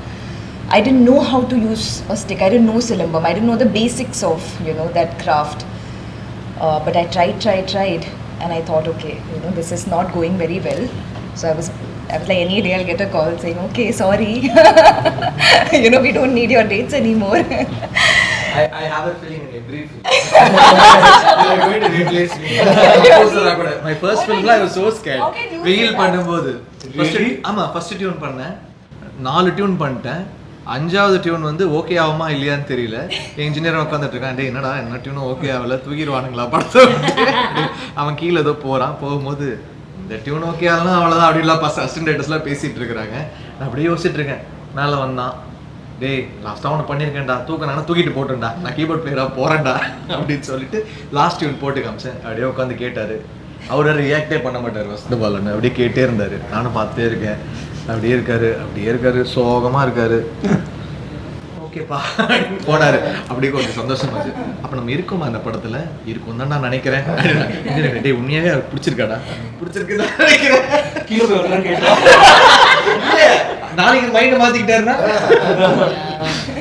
I didn't know how to use a stick. I didn't know Silimbam. I didn't know the basics of, that craft. But I tried, and I thought, okay, this is not going very well. So I was like, any day I'll get a call saying, okay, sorry, we don't need your dates anymore. I have a feeling in every film. They are going to replace me. My first film, I was so scared. வெயில் பண்ணும்போது first tune பண்ணேன், 4 tune பண்ணிட்டேன். 5வது tune வந்து okay ஆகுமா இல்லையான்னு தெரியல. Engineer உட்காந்துட்டு இருக்கான், டே என்னடா என்ன டியூனும் ஓகே ஆகல, தூக்கிடுவானுங்களா படத்தை. அவன் கீழே ஏதோ போகும்போது இந்த டியூன் ஓகே ஆகலாம் அவ்வளோதான் அப்படிலாம் அசிஸ்டன்ட் ரைட்டர்ஸ்லாம் பேசிகிட்டு இருக்கிறாங்க. நான் அப்படியே யோசிச்சுட்டு இருக்கேன். மேலே வந்தான், டேய் லாஸ்ட்டாக ஒன்று பண்ணியிருக்கேன்டா, தூக்கிட்டு போட்டேன்டா, நான் கீபோர்ட் பிளேயராக போகிறேன்டா அப்படின்னு சொல்லிட்டு லாஸ்ட் டியூன் போட்டு காமிச்சேன். அப்படியே உட்காந்து கேட்டார். அவரை ரியாக்டே பண்ண மாட்டார் ஃபஸ்ட்டு பால்னு, அப்படியே கேட்டே இருந்தார். நானும் பார்த்துட்டே இருக்கேன். அப்படியே இருக்காரு சோகமாக இருக்காரு. ஓகேப்பா போனாரு. அப்படியே கொஞ்சம் சந்தோஷமாச்சு. அப்போ நம்ம இருக்கோமா அந்த படத்தில்? இருக்கும் தான் நான் நினைக்கிறேன். டே உண்மையாகவே அவருக்கு பிடிச்சிருக்குன்னு நினைக்கிறேன். கீழே போய் கேட்டேன், நாளைக்கு மைண்டை மாற்றிக்கிட்டாருன்னா.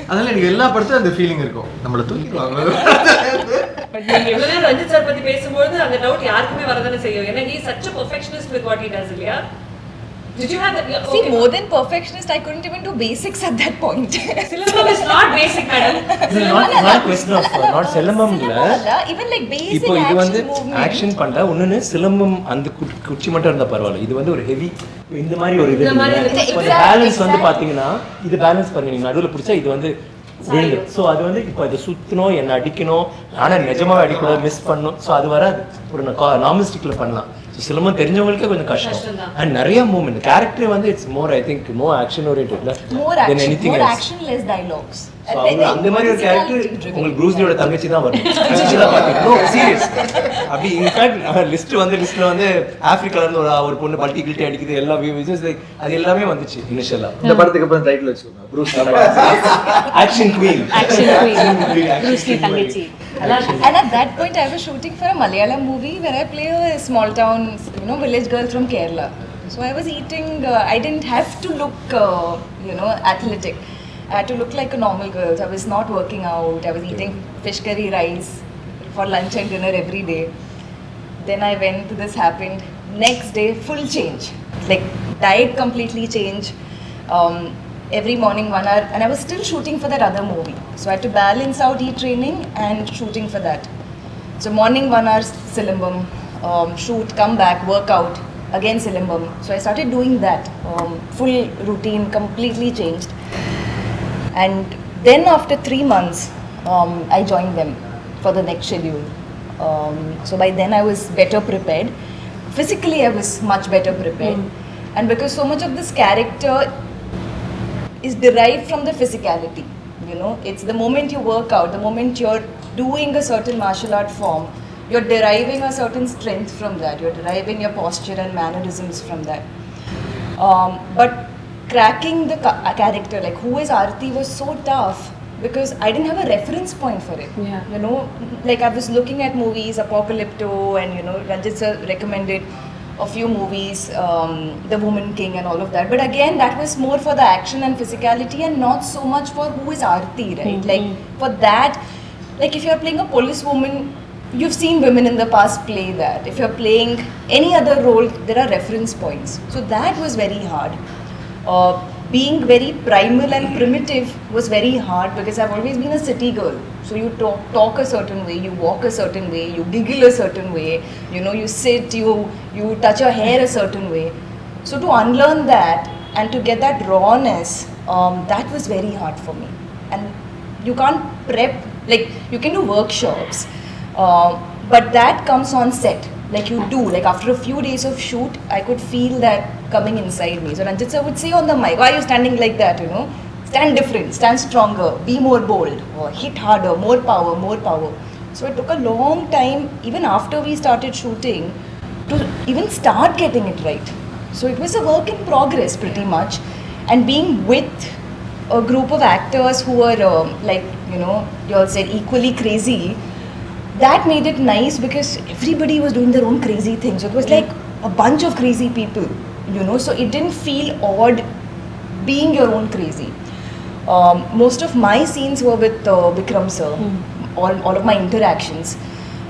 அதனால எனக்கு எல்லா படத்துலையும் அந்த ஃபீலிங் இருக்கும், நம்மளை தூக்கிடுவாங்க. பட் நீங்க எவ்வளவு நேரம் ரஞ்சித் சார் பத்தி பேசும்போது அந்த டவுட் யாருக்குமே வரதானே செய்யும். ஏன்னா he is such a perfectionist with what he does, இல்லையா? Did you have that? Okay. See, more than perfectionist, I couldn't even do basics at that point. Silambam is not basic, madam. not question of not சிலம்பம்ல even like basic இப்போ இது வந்து movement. Action பண்ணா ஒண்ணுன்னு சிலம்பம் அந்த குச்சி மட்டும் இருந்தா பரவாயில்ல. இது வந்து ஒரு ஹெவி இந்த மாதிரி ஒரு இது பேலன்ஸ் வந்து பாத்தீங்கன்னா இது பேலன்ஸ் பண்ணி நீங்க நடுவுல பிடிச்சா இது வந்து விழுந்து. ஸோ அது வந்து இப்போ இதை சுற்றணும், என்ன அடிக்கணும், ஆனால் நிஜமாக அடிக்கூடாது, மிஸ் பண்ணணும். ஸோ அது வராது. ஒரு நார்மல் ஸ்டிக்கில் பண்ணலாம். ஸோ சிலம்பம் தெரிஞ்சவங்களுக்கே கொஞ்சம் கஷ்டம். அண்ட் நிறைய மூமெண்ட் கேரக்டரே வந்து it's more, I think more action ஓரியன்டெட்ல then anything else. Action less dialogues. அந்த மாதிரி ஒரு கேரக்டர் உங்களுக்கு ப்ரூஸ்லியோட தங்கச்சி தான் வரும். No serious. அப்படி இன்ஃபேக்ட் லிஸ்ட்ல வந்து ஆப்பிரிக்கால இருந்து ஒரு பொண்ணு பல்ட்டி கில்ட்டி அடிக்குது, எல்லா வியூஸ் லைக் அது எல்லாமே வந்துச்சு இனிஷியலா. இந்த படத்துக்கு அப்புறம் டைட்டில் வச்சுக்கோங்க, ப்ரூஸ் ஆக்ஷன் குவீன். ப்ரூஸ்லி தங்கச்சி. And at that point I was shooting for a Malayalam movie where I play a small town, village girl from Kerala. So I was eating, I didn't have to look, athletic. I had to look like a normal girl. So I was not working out. I was eating fish curry rice for lunch and dinner every day. Then I went, this happened. Next day, full change. Like diet completely changed. Every morning 1 hour, and I was still shooting for that other movie. So I had to balance out training and shooting for that. So morning 1 hour Silambam, shoot, come back, work out, again Silambam. So I started doing that. Full routine completely changed. And then after 3 months, I joined them for the next schedule. So by then I was better prepared. Physically I was much better prepared. And because so much of this character is derived from the physicality, it's the moment you work out, the moment you're doing a certain martial art form, you're deriving a certain strength from that, you're deriving your posture and mannerisms from that. But cracking the character, like who is Aarti, was so tough because I didn't have a reference point for it. Yeah. Like I was looking at movies, Apocalypto, and Ranjith sir recommended a few movies, The Woman King and all of that. But again, that was more for the action and physicality and not so much for who is Aarti, right? Like for that, like if you're playing a police woman, you've seen women in the past play that. If you're playing any other role, there are reference points. So that was very hard. Being very primal and primitive was very hard because I've always been a city girl. So you talk a certain way, you walk a certain way, you giggle a certain way, you sit, you touch your hair a certain way. So to unlearn that and to get that rawness, that was very hard for me. And you can't prep, like you can do workshops, but that comes on set. Like you do, like after a few days of shoot, I could feel that coming inside me. So Ranjith sir would say on the mic, why are you standing like that, stand different, stand stronger, be more bold, or hit harder, more power. So it took a long time, even after we started shooting, to even start getting it right. So it was a work in progress pretty much. And being with a group of actors who were you all said equally crazy, that made it nice because everybody was doing their own crazy things. So it was like a bunch of crazy people, so it didn't feel odd being your own crazy. Most of my scenes were with Vikram sir, all of my interactions.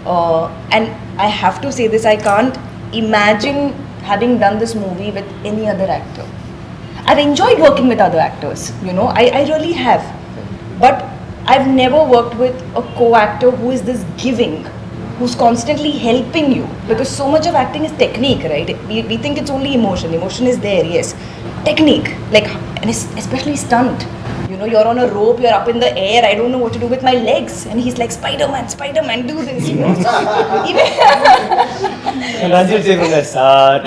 And I have to say this, I can't imagine having done this movie with any other actor. I've enjoyed working with other actors, you know, I really have. But I've never worked with a co-actor who is this giving, who's constantly helping you. Because so much of acting is technique, right? We think it's only emotion. Emotion is there, yes. Technique, like, and especially stunt. You know, you're on a rope, you're up in the air, I don't know what to do with my legs. And he's like, Spider-Man, do this, you know. Even Ranjith say from that start.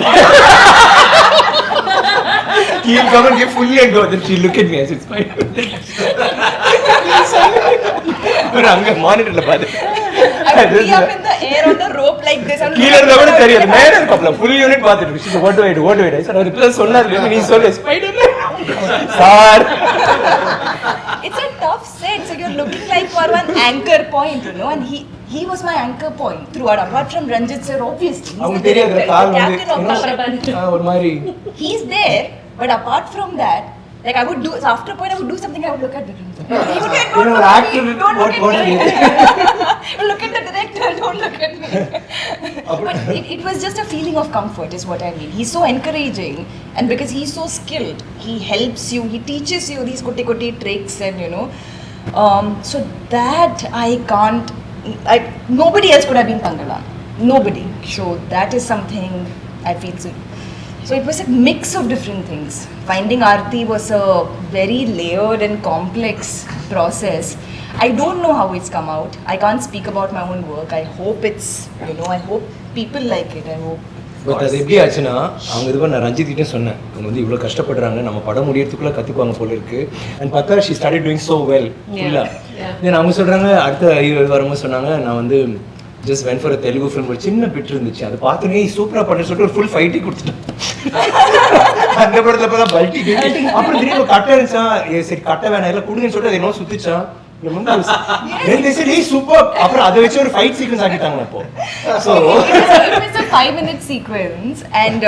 He'll come and get fully and go. Then she'll look at me and say, Spider-Man. But I'm going to monitor the body. I would be up in the air on the rope like this. கீழே இருந்தா கூட தெரியாது மேல இருக்கப்பல full unit பார்த்துட்டு she said what do I do I said அவர் இப்ப சொன்னாரு நீ சொல்லு Spider-Man sir. It's a tough set, so you're looking like for one anchor point, you know, and he was my anchor point throughout, apart from Ranjith sir, obviously. அவங்க தெரியாது கால் வந்து ஒரு மாதிரி He's there, but apart from that, like I would do, so after a point I would do something, I would look at Vikram. You know, actor, what look at the director, don't look at me. But it was just a feeling of comfort is what I mean. He's so encouraging, and because he's so skilled, he helps you, he teaches you these kotti tricks, and you know, so that I can't, nobody else could have been Thangalan. Nobody. So that is something I feel so it was a mix of different things. Finding Aarti was a very layered and complex process. I don't know how it's come out. I can't speak about my own work. I hope it's, you know, I hope people like it. I hope. But அது எப்படி ஆச்சுன்னா அவங்க இதுவரை நான் ரஞ்சித் கிட்டே சொன்னேன் அவங்க வந்து இவ்வளோ கஷ்டப்படுறாங்க நம்ம படம் முடியறதுக்குள்ளே கற்றுக்குவாங்க போல இருக்கு அண்ட் பார்த்தா she started doing so well ஃபுல்லாக தென் அவங்க சொல்கிறாங்க அடுத்த வரும்போது சொன்னாங்க நான் வந்து just when for Telugu film ஒரு சின்ன பிட் இருந்துச்சு அதை பார்த்துனே சூப்பராக பண்ண சொல்லிட்டு ஒரு ஃபுல் ஃபைட்டே கொடுத்துட்டேன் அந்த படத்தில் பார்த்தா பல்ட்டி அப்புறம் திடீர்னு கட்டை இருந்துச்சா சரி கட்டை வேணாம் எல்லாம் கொடுங்கன்னு சொல்லிட்டு அதை என்ன சுற்றிச்சான் அப்புறம் அதை வச்சு ஒரு ஃபைட் சீக்வன்ஸ் ஆக்கிட்டாங்க அப்போ so it was a 5-minute sequence, and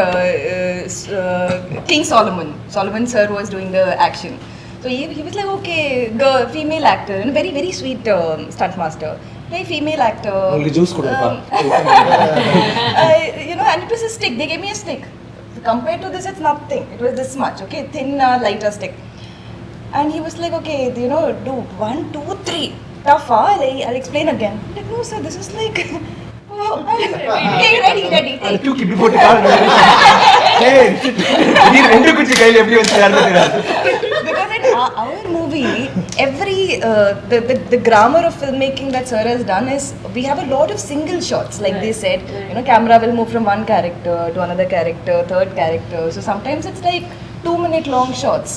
King Solomon sir was doing the action. So he was like, okay, girl, female actor, and very very sweet stunt master. Hey, female actor. உங்களுக்கு juice கொடுப்பா You know, and it was a stick. They gave me a stick. Compared to this, it's nothing. It was this much, okay, thin, lighter stick. And he was like, okay, you know, do 1, 2, 3. Tough, I'll explain again. I'm like, no, sir, this is like. Oh, hey, ready. அது தூக்கி இப்படி போட்டு கால் நீ ரெண்டு குச்சி கையில் எப்படி வச்சு Because in our movie, every the grammar of filmmaking that sir has done is we have a lot of single shots, like they said. You know, camera will move from one character to another character, third character. So sometimes it's like 2-minute long shots.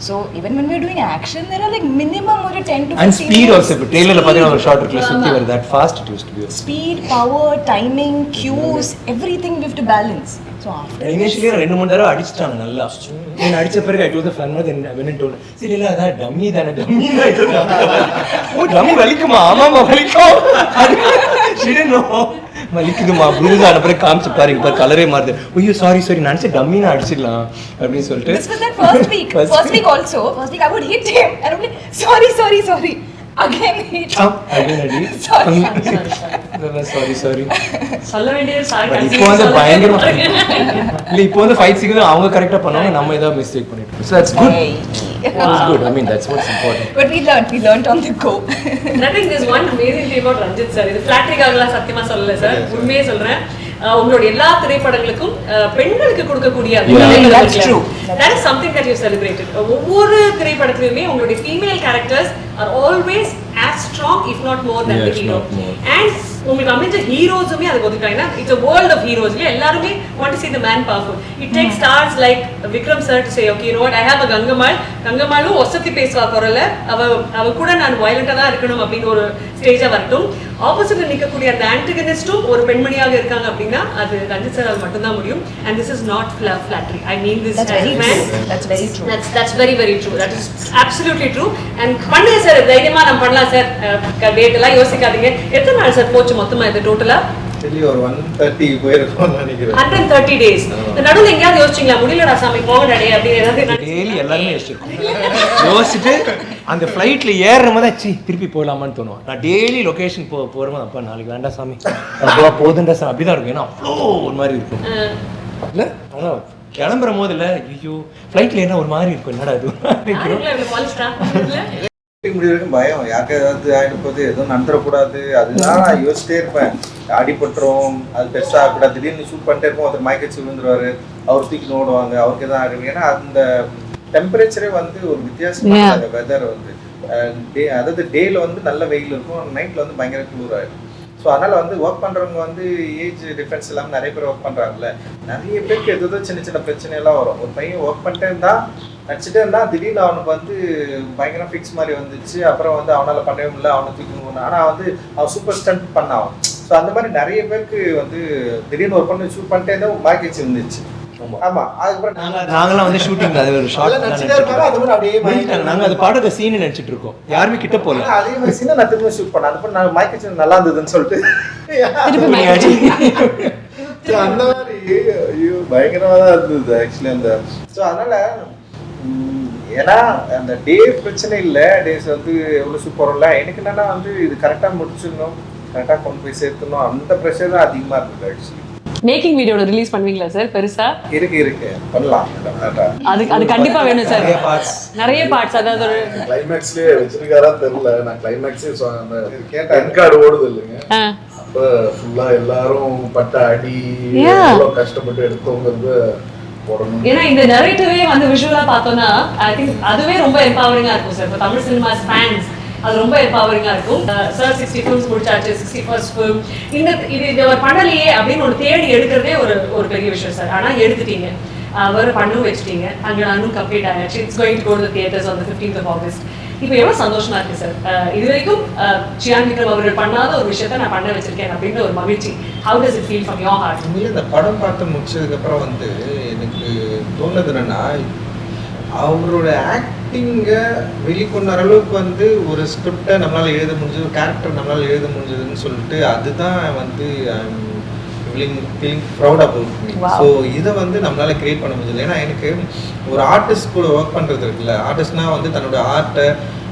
So even when we're doing action, there are like minimum or 10 to 15 and speed also. But trailer la pathina or shot irukla sutti var that fast it used to be. Speed, power, timing, cues, everything we have to balance. So after initially rendu moonu thara adichitaanga nalla నేను అడిచే పిறகு I told the friend then when I told சரி இல்ல அத dummy ஓ dummy வலிக்குமா ஆமாமா வலிக்கும் she didn't know வலிக்குதுமா blues ஆன பிறகு காமிச்சு பாருங்க இப்ப கலரே மாறுது ஐயோ சாரி நான் டம்மி நான் அடிச்சிடலாம் அப்படி சொல்லிட்டு this was that first week I would hit him and I would be sorry again hit again adi sorry சொல்ல வேண்டியது சாரி இப்போ வந்து பயங்கரமா இல்ல இப்போ வந்து ஃபைட் சீக்வென்ஸ் அவங்க கரெக்ட்டா பண்ணுவாங்க நம்ம ஏதாவது மிஸ்டேக் பண்ணிட்டோம் so that's good. That's good. I mean that's what's important. But we learned on the go. I think there's one amazing thing about Ranjith sir. இது ஃபிளாட்டரிக்காகலாம் சத்தியமா சொல்லல சார், உண்மையே சொல்றேன். உங்களோட எல்லா திரைப்படங்களுக்கும் பெண்களுக்கு கொடுக்கக்கூடிய that is something that you celebrated. ஒவ்வொரு திரைப்படத்திலுமே உங்களுடைய female characters are always as strong if not more than the hero. And உங்களுக்கு அமைஞ்ச ஹீரோஸுமே அதுக்கு ஒதுக்காங்கன்னா it's a world of heroes. எல்லாருமே want to see the man powerful. It takes stars like Vikram sir to say, okay, you know what, I have a கங்கம்மாளும் ஒசத்தி பேசுவா குரல்ல அவ கூட நான் வயலண்டா தான் இருக்கணும் அப்படின்னு ஒரு ஸ்டேஜா வரட்டும். ஆப்போசிட்ல நிற்கக்கூடிய அந்த ஆன்டகனிஸ்டும் ஒரு பெண்மணியாக இருக்காங்க அப்படின்னா அது ரஞ்சித் சாரால் மட்டும்தான் முடியும். And this is not flattery. I mean this as a man. That's very true. That's very very true. That is absolutely true. And பண்ணுங்க சார், தைரியமா நம்ம பண்ணலாம் சார். டேட் எல்லாம் யோசிக்காதீங்க. எத்தனை நாள் சார் போச்சு மொத்தமா இது டோட்டலா? ஆக்சுவலி ஒரு 130 போயிருக்கோம்னு நினைக்கிறேன். 130 days. இந்த நடுவில் எங்கேயாவது யோசிச்சிங்களா முடியலடா சாமி போகடே அப்படின்னு ஏதாவது? டெய்லி எல்லாருமே யோசிச்சுட்டு அந்த ஃப்ளைட்டில் ஏறுற மாதிரி திருப்பி போகலாமான்னு தோணும். நான் டெய்லி லொக்கேஷன் போகிறோம், அப்பா நாளைக்கு வேண்டாம் சாமி, அப்பா போதுண்டா சாமி, அப்படி தான் இருக்கும். ஏன்னா அவ்வளோ ஒரு மாதிரி இருக்கும் இல்லை. ஆனால் கிளம்புற போது இல்லை, ஐயோ ஃப்ளைட்டில் என்ன ஒரு மாதிரி இருக்கும், என்னடா இது முடிவு வரைக்கும் பயம், யாருக்கு ஏதாவது ஆகிட்டு போகுது, எதுவும் நடந்துடக்கூடாது, அதுதான் நான் யோசிச்சிட்டே இருப்பேன். அடிபட்டுரும், அது பெருசாக ஆகக்கூடாது. திடீர்னு ஷூட் பண்ணிட்டே இருப்போம், ஒருத்தர் மயக்கச்சு விழுந்துருவாரு, அவர் தூக்கி ஓடுவாங்க, அவருக்கு எதாவது ஆகிடும். ஏன்னா அந்த டெம்பரேச்சரே வந்து ஒரு வித்தியாசமான அந்த வெதர் வந்து அதாவது டேல வந்து நல்ல வெயில் இருக்கும், நைட்டில் வந்து பயங்கர குளிர் ஆகிடும். ஸோ அதனால் வந்து ஒர்க் பண்ணுறவங்க வந்து ஏஜ் டிஃப்ரென்ஸ் இல்லாமல் நிறைய பேர் ஒர்க் பண்ணுறாங்கல்ல, நிறைய பேருக்கு ஏதோ சின்ன சின்ன பிரச்சனையெல்லாம் வரும். ஒரு பையன் ஒர்க் பண்ணிட்டே இருந்தால் நடிச்சுட்டே இருந்தால் திடீர்னு அவனுக்கு வந்து பயங்கர ஃபிக்ஸ் மாதிரி வந்துச்சு, அப்புறம் வந்து அவனால் பண்ணவே முடியல, அவனை தூக்கணும். ஆனால் வந்து அவன் சூப்பர் ஸ்டண்ட் பண்ணான். ஸோ அந்த மாதிரி நிறைய பேருக்கு வந்து திடீர்னு ஒரு பண்ணி ஷூட் பண்ணிட்டே இருந்தால் மார்க்கெட்ஸ் இருந்துச்சு. ஆமா, அதுக்கப்புறம் நாங்களாம் வந்து ஷூட்டிங்ல அது ஒரு ஷார்ட் நாங்கள் அது பாட்டுக்கு சீன் நினைச்சிட்டு இருக்கோம், யாருமே கிட்ட போகல. அதே மாதிரி சீனை நான் திரும்ப ஷூட் பண்ணேன். அதுக்கப்புறம் நான் மார்க்கெட்ஸ் நல்லா இருந்ததுன்னு சொல்லிட்டு அந்த மாதிரி ஐயோ பயங்கரமாக தான் இருந்தது ஆக்சுவலி அந்த. ஸோ அதனால ஏன்னா அந்த டே பிரச்சனை இல்லை, டேஸ் வந்து எவ்வளோ சூப்பர்ல, எனக்கு என்னன்னா வந்து இது கரெக்டாக முடிச்சிடணும், கரெக்டாக கொண்டு போய் சேர்த்துணும், அந்த ப்ரெஷர் தான் அதிகமாக இருந்தது ஆக்சுவலி. மேக்கிங் வீடியோட ரிலீஸ் பண்ணுவீங்களா சார்? பெருசா இருக்கு பண்ணலாம். அது கண்டிப்பா வேணும் சார், நிறைய பார்ட்ஸ். அதாவது ஒரு கிளைமேக்ஸ்லயே வச்சிருக்காரா தெரியல, நான் கிளைமேக்ஸே கேட்டேன் கார்டு ஓடுது இல்லைங்க, அப்ப ஃபுல்லா எல்லாரும் பட்ட அடி எவ்வளவு கஷ்டப்பட்டு எடுத்தோங்கிறது போடணும். ஏன்னா இந்த நரேட்டிவே வந்து விஷுவலா பார்த்தோம்னா ஐ திங்க் அதுவே ரொம்ப எம்பவரிங்கா இருக்கும் சார். இப்போ தமிழ் சினிமாஸ் ஃபேன்ஸ் அது ரொம்ப எம்பவரிங்கா இருக்கும். சார் 60 ஃபிலிம்ஸ் முடிச்சாச்சு, 61st ஃபிலிம், இது அவர் பண்ணலையே அப்படின்னு ஒரு தேடி எடுக்கிறதே ஒரு பெரிய விஷயம் சார். ஆனால் எடுத்துட்டீங்க, அவர் பண்ணவும் வச்சுட்டீங்க, தங்களானும் கம்ப்ளீட் ஆயாச்சு. It's going to go to theatres on the 15th of August. இப்போ எவ்வளோ சந்தோஷமா இருக்கு சார். இது வரைக்கும் சியான் விக்ரம் அவர்கள் பண்ணாத ஒரு விஷயத்த நான் பண்ண வச்சிருக்கேன் அப்படின்னு ஒரு மகிழ்ச்சி. How does it feel from your heart? உண்மையிலே இந்த படம் பார்த்து முடிச்சதுக்கப்புறம் வந்து எனக்கு தோணுது என்னன்னா, அவரோட ஆக்டிங்கை வெளிக்கொண்டு வர அளவுக்கு வந்து ஒரு ஸ்கிரிப்டை நம்மளால் எழுத முடிஞ்சது, ஒரு கேரக்டர் நம்மளால் எழுத முடிஞ்சதுன்னு சொல்லிட்டு அதுதான் வந்து feeling proud about me. So இதை வந்து நம்மளால் கிரியேட் பண்ண முடிஞ்சது. ஏன்னா எனக்கு ஒரு ஆர்டிஸ்ட் கூட ஒர்க் பண்ணுறது இருக்குல்ல, ஆர்டிஸ்ட்னால் வந்து தன்னோட ஆர்ட்டை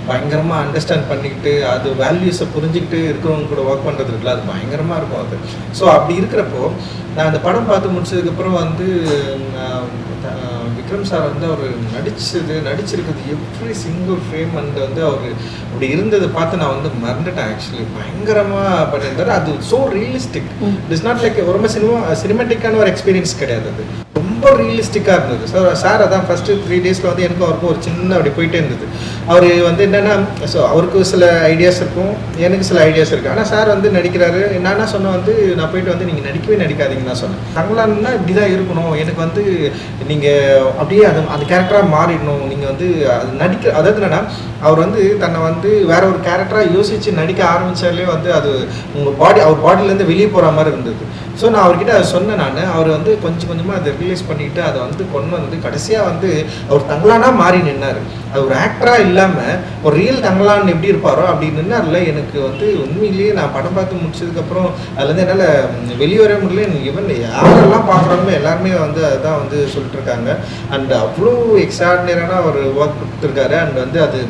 பயங்கரமாக அண்டர்ஸ்டாண்ட் பண்ணிக்கிட்டு அது வேல்யூஸை புரிஞ்சுக்கிட்டு இருக்கிறவங்க கூட ஒர்க் பண்ணுறது இருக்குல்ல, அது பயங்கரமாக இருக்கும் அது. ஸோ அப்படி இருக்கிறப்போ நான் அந்த படம் பார்த்து முடிச்சதுக்கப்புறம் வந்து விக்ரம் சார் வந்து அவர் நடிச்சிருக்கிறது எவ்ரி சிங்கிள் ஃப்ரேம் அண்ட் வந்து அவர் அப்படி இருந்ததை பார்த்து நான் வந்து மறந்துட்டேன் ஆக்சுவலி. பயங்கரமாக பண்ணியிருந்தாரு. அது so realistic. It is not like ரொம்ப சினிமேட்டிக்கான ஒரு எக்ஸ்பீரியன்ஸ் கிடையாது, அது ரொம்ப ரியலிஸ்டிக்காக இருந்தது. சார் அதான் ஃபஸ்ட்டு 3 daysல வந்து எனக்கும் அவருக்கும் ஒரு சின்ன அப்படி போயிட்டே இருந்தது. அவர் வந்து என்னென்னா, ஸோ அவருக்கு சில ஐடியாஸ் இருக்கும், எனக்கு சில ஐடியாஸ் இருக்குது. ஆனால் சார் வந்து நடிக்கிறாரு. என்னன்னா சொன்னால் வந்து நான் போயிட்டு வந்து நீங்கள் நடிக்கவே நடிக்காதீங்கன்னு நான் சொன்னேன். தங்கலான்னா இப்படி தான் இருக்கணும், எனக்கு வந்து நீங்கள் அப்படியே அந்த கேரக்டராக மாறிடணும், நீங்கள் வந்து அது அதாவது என்னென்னா அவர் வந்து தன்னை வந்து வேற ஒரு கேரக்டராக யோசித்து நடிக்க ஆரம்பித்தாலே வந்து அது அவர் பாடியிலேருந்து வெளியே போகிற மாதிரி இருந்தது. ஸோ நான் அவர்கிட்ட அதை சொன்னேன். அவர் வந்து கொஞ்சம் கொஞ்சமாக அதை ரியலைஸ் பண்ணிக்கிட்டு அதை வந்து கொண்டு வந்து கடைசியாக வந்து அவர் தங்கலானா மாறி நின்னார். அது ஒரு ஆக்டராக இல்லாமல் ஒரு ரியல் தங்கலான் எப்படி இருப்பாரோ அப்படி நின்னார்ல. எனக்கு வந்து உண்மையிலேயே நான் படம் பார்த்து முடிச்சதுக்கப்புறம் அதுலேருந்து என்னால் வெளியே வர முடியல. ஈவன் யாரெல்லாம் பார்க்குறாங்களோ எல்லாருமே வந்து அதுதான் வந்து சொல்லிட்டு இருக்காங்க. அண்ட் அவ்வளோ எக்ஸ்ட்ராடினரியான ஒரு ஒர்க் கொடுத்துருக்காரு. அண்ட் வந்து அது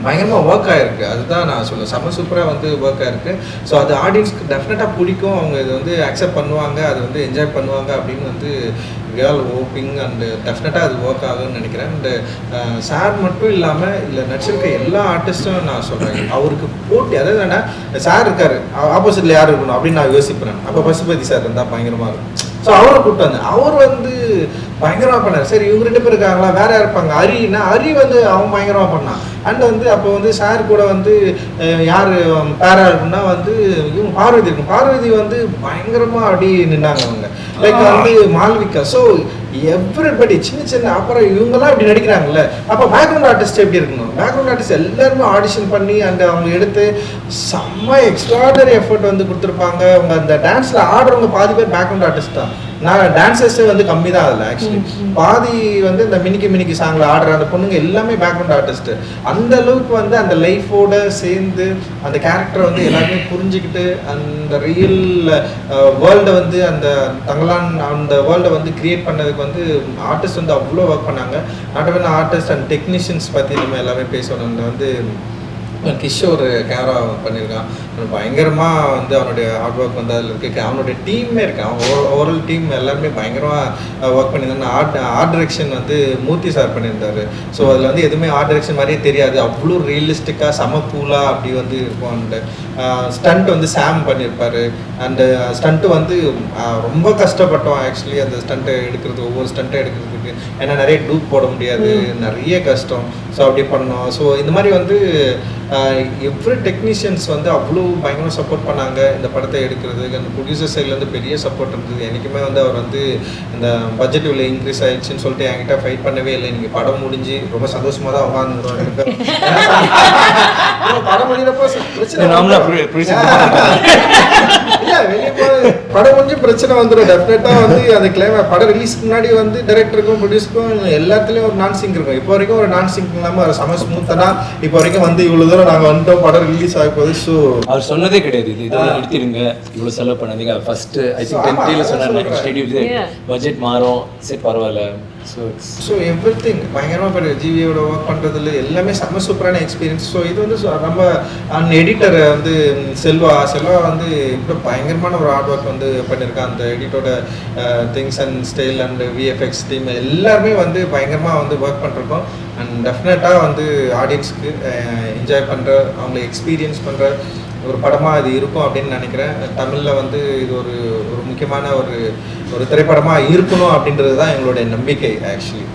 பயங்கரமாக ஒர்க் ஆகிருக்கு. அதுதான் நான் சொல்லுவேன், செம்ம சூப்பராக வந்து ஒர்க் ஆகிருக்கு. ஸோ அது ஆடியன்ஸ்க்கு டெஃபினட்டாக பிடிக்கும், அவங்க இதை வந்து அக்செப்ட் பண்ணுவாங்க, அது வந்து என்ஜாய் பண்ணுவாங்க அப்படின்னு வந்து we are hoping and டெஃபினட்டாக அது ஒர்க் ஆகும்னு நினைக்கிறேன். அண்டு சார் மட்டும் இல்லாமல் இல்லை நடிச்சிருக்க எல்லா ஆர்டிஸ்ட்டும் நான் சொல்கிறேன், அவருக்கு போட்டி. அதாவது என்னென்னா சார் இருக்கார், ஆப்போசிட்டில் யார் இருக்கணும் அப்படின்னு நான் யோசிப்பேன். அப்போ பசுபதி சார் இருந்தால் பயங்கரமாக இருக்கும். ஸோ அவரை கூப்பிட்டு வந்தேன். அவர் வந்து பயங்கரமாக பண்ணார். சரி இவங்க 2 பேர் இருக்காங்களா, வேற யார் இருப்பாங்க, ஹரி வந்து அவன் பயங்கரமாக பண்ணான். அண்ட் வந்து அப்போ வந்து சார் கூட வந்து யார் பேரா இருக்குன்னா வந்து இவங்க பார்வதி இருக்கும். பார்வதி வந்து பயங்கரமாக அப்படி நின்னாங்க அவங்க, லைக் வந்து மால்விகா. ஸோ எவ்ரிபடி சின்ன அப்புறம் இவங்கெல்லாம் இப்படி நடிக்கிறாங்கல்ல, அப்போ பேக்ரவுண்ட் ஆர்டிஸ்ட் எப்படி இருக்கணும், பேக்ரவுண்ட் ஆர்டிஸ்ட் எல்லாருமே ஆடிஷன் பண்ணி அண்ட் அவங்க எடுத்து செம்ம எக்ஸ்ட்ராடனரி எஃபர்ட் வந்து கொடுத்துருப்பாங்க. அவங்க அந்த டான்ஸில் ஆடுறவங்க பாதி பேர் பேக்ரவுண்ட் ஆர்டிஸ்ட் தான். நான் டான்சர்ஸே வந்து கம்மி தான் அதில் ஆக்சுவலி. பாதி வந்து இந்த மினிக்கி சாங்கில் ஆடுற அந்த பொண்ணுங்க எல்லாமே பேக்ரவுண்ட் ஆர்டிஸ்ட்டு. அந்த அளவுக்கு வந்து அந்த லைஃபோட சேர்ந்து அந்த கேரக்டரை வந்து எல்லாருமே புரிஞ்சுக்கிட்டு அந்த ரியல் வேர்ல்டை வந்து அந்த தங்கலான் அந்த வேர்ல்டை வந்து கிரியேட் பண்ணதுக்கு வந்து ஆர்டிஸ்ட் வந்து அவ்வளோ ஒர்க் பண்ணாங்க. Not only artist and technicians பற்றி நம்ம எல்லாமே பேசணும். அந்த வந்து கிஷோர் கேமரா பண்ணியிருக்கான், பயங்கரமாக வந்து அவனுடைய ஹார்ட் ஒர்க் வந்து அதில் இருக்குது. அவனுடைய டீமே இருக்கான், ஓவரால் டீம் எல்லாருமே பயங்கரமாக ஒர்க் பண்ணியிருந்தாங்க. ஆர்ட் டைரக்ஷன் வந்து மூர்த்தி சார் பண்ணியிருந்தார். ஸோ அதில் வந்து எதுவுமே ஆர்ட் டைரக்ஷன் மாதிரியே தெரியாது, அவ்வளோ ரியலிஸ்டிக்காக செம கூலாக அப்படி வந்து இருக்கும். அண்டு ஸ்டண்ட் வந்து சாம் பண்ணியிருப்பார். அண்டு ஸ்டண்ட்டு வந்து ரொம்ப கஷ்டப்பட்டோம் ஆக்சுவலி அந்த ஸ்டண்ட்டை எடுக்கிறது, ஒவ்வொரு ஸ்டண்ட்டை எடுக்கிறதுக்கு. ஏன்னா நிறைய டூப் போட முடியாது, நிறைய கஷ்டம். ஸோ அப்படி பண்ணோம். ஸோ இந்த மாதிரி வந்து எவ்ரி டெக்னீஷியன்ஸ் வந்து அவ்வளோ பயங்கரமாக சப்போர்ட் பண்ணாங்க இந்த படத்தை எடுக்கிறதுக்கு. அந்த ப்ரொடியூசர் சைட்லேருந்து பெரிய சப்போர்ட் இருந்தது. என்றைக்குமே வந்து அவர் வந்து இந்த பட்ஜெட் இவ்வளோ இன்க்ரீஸ் ஆகிடுச்சின்னு சொல்லிட்டு என்கிட்ட ஃபைட் பண்ணவே இல்லை. நீங்கள் படம் முடிஞ்சு ரொம்ப சந்தோஷமாக தான் உட்காந்துருவாங்க. படம் முடிகிறப்போ பிரச்சனை இல்லை, வெளியே போய் படம் கொஞ்சம் பிரச்சனை வந்துடும் டெஃபினட்டாக. வந்து அந்த படம் ரிலீஸ்க்கு முன்னாடி வந்து டைரக்டருக்கும் ப்ரொடியூசருக்கும் எல்லாத்துலேயும் ஒரு நான் சிங்க் இருக்கும். இப்போ வரைக்கும் ஒரு நான் சிங்க் இல்லாமல் செம ஸ்மூத்தனா இப்போ வரைக்கும் வந்து இவ்வளோ தூரம் நாங்கள் வந்துட்டோம், படம் ரிலீஸ் ஆக போகுது. ஸோ அவர் சொன்னதே கிடையாது இது இதோட நிறுத்திடுங்க, இவ்வளோ செலவு பண்ணாதீங்க. ஃபர்ஸ்ட் ஐ திங்க் 10th டேல சொன்னார் பட்ஜெட் மாறும், சரி பரவாயில்ல. ஸோ எவ்ரி திங் பயங்கரமாக போய்ட்டு ஜிவியோட ஒர்க் பண்ணுறதுல எல்லாமே செம்ம சூப்பரான எக்ஸ்பீரியன்ஸ். ஸோ இது வந்து நம்ம எடிட்டர் வந்து செல்வா வந்து இப்போ பயங்கரமான ஒரு ஹார்ட் ஒர்க் வந்து பண்ணியிருக்கான். அந்த எடிட்டோட things and style and VFX team எல்லாருமே வந்து பயங்கரமாக வந்து ஒர்க் பண்ணிருக்கோம். அண்ட் டெஃபினட்டாக வந்து ஆடியன்ஸுக்கு என்ஜாய் பண்ணுற, அவங்களை எக்ஸ்பீரியன்ஸ் பண்ணுற ஒரு படமாக இது இருக்கும் அப்படின்னு நினைக்கிறேன். தமிழில் வந்து இது ஒரு முக்கியமான ஒரு திரைப்படமாக இருக்கணும் அப்படின்றது தான் எங்களுடைய நம்பிக்கை ஆக்சுவலி.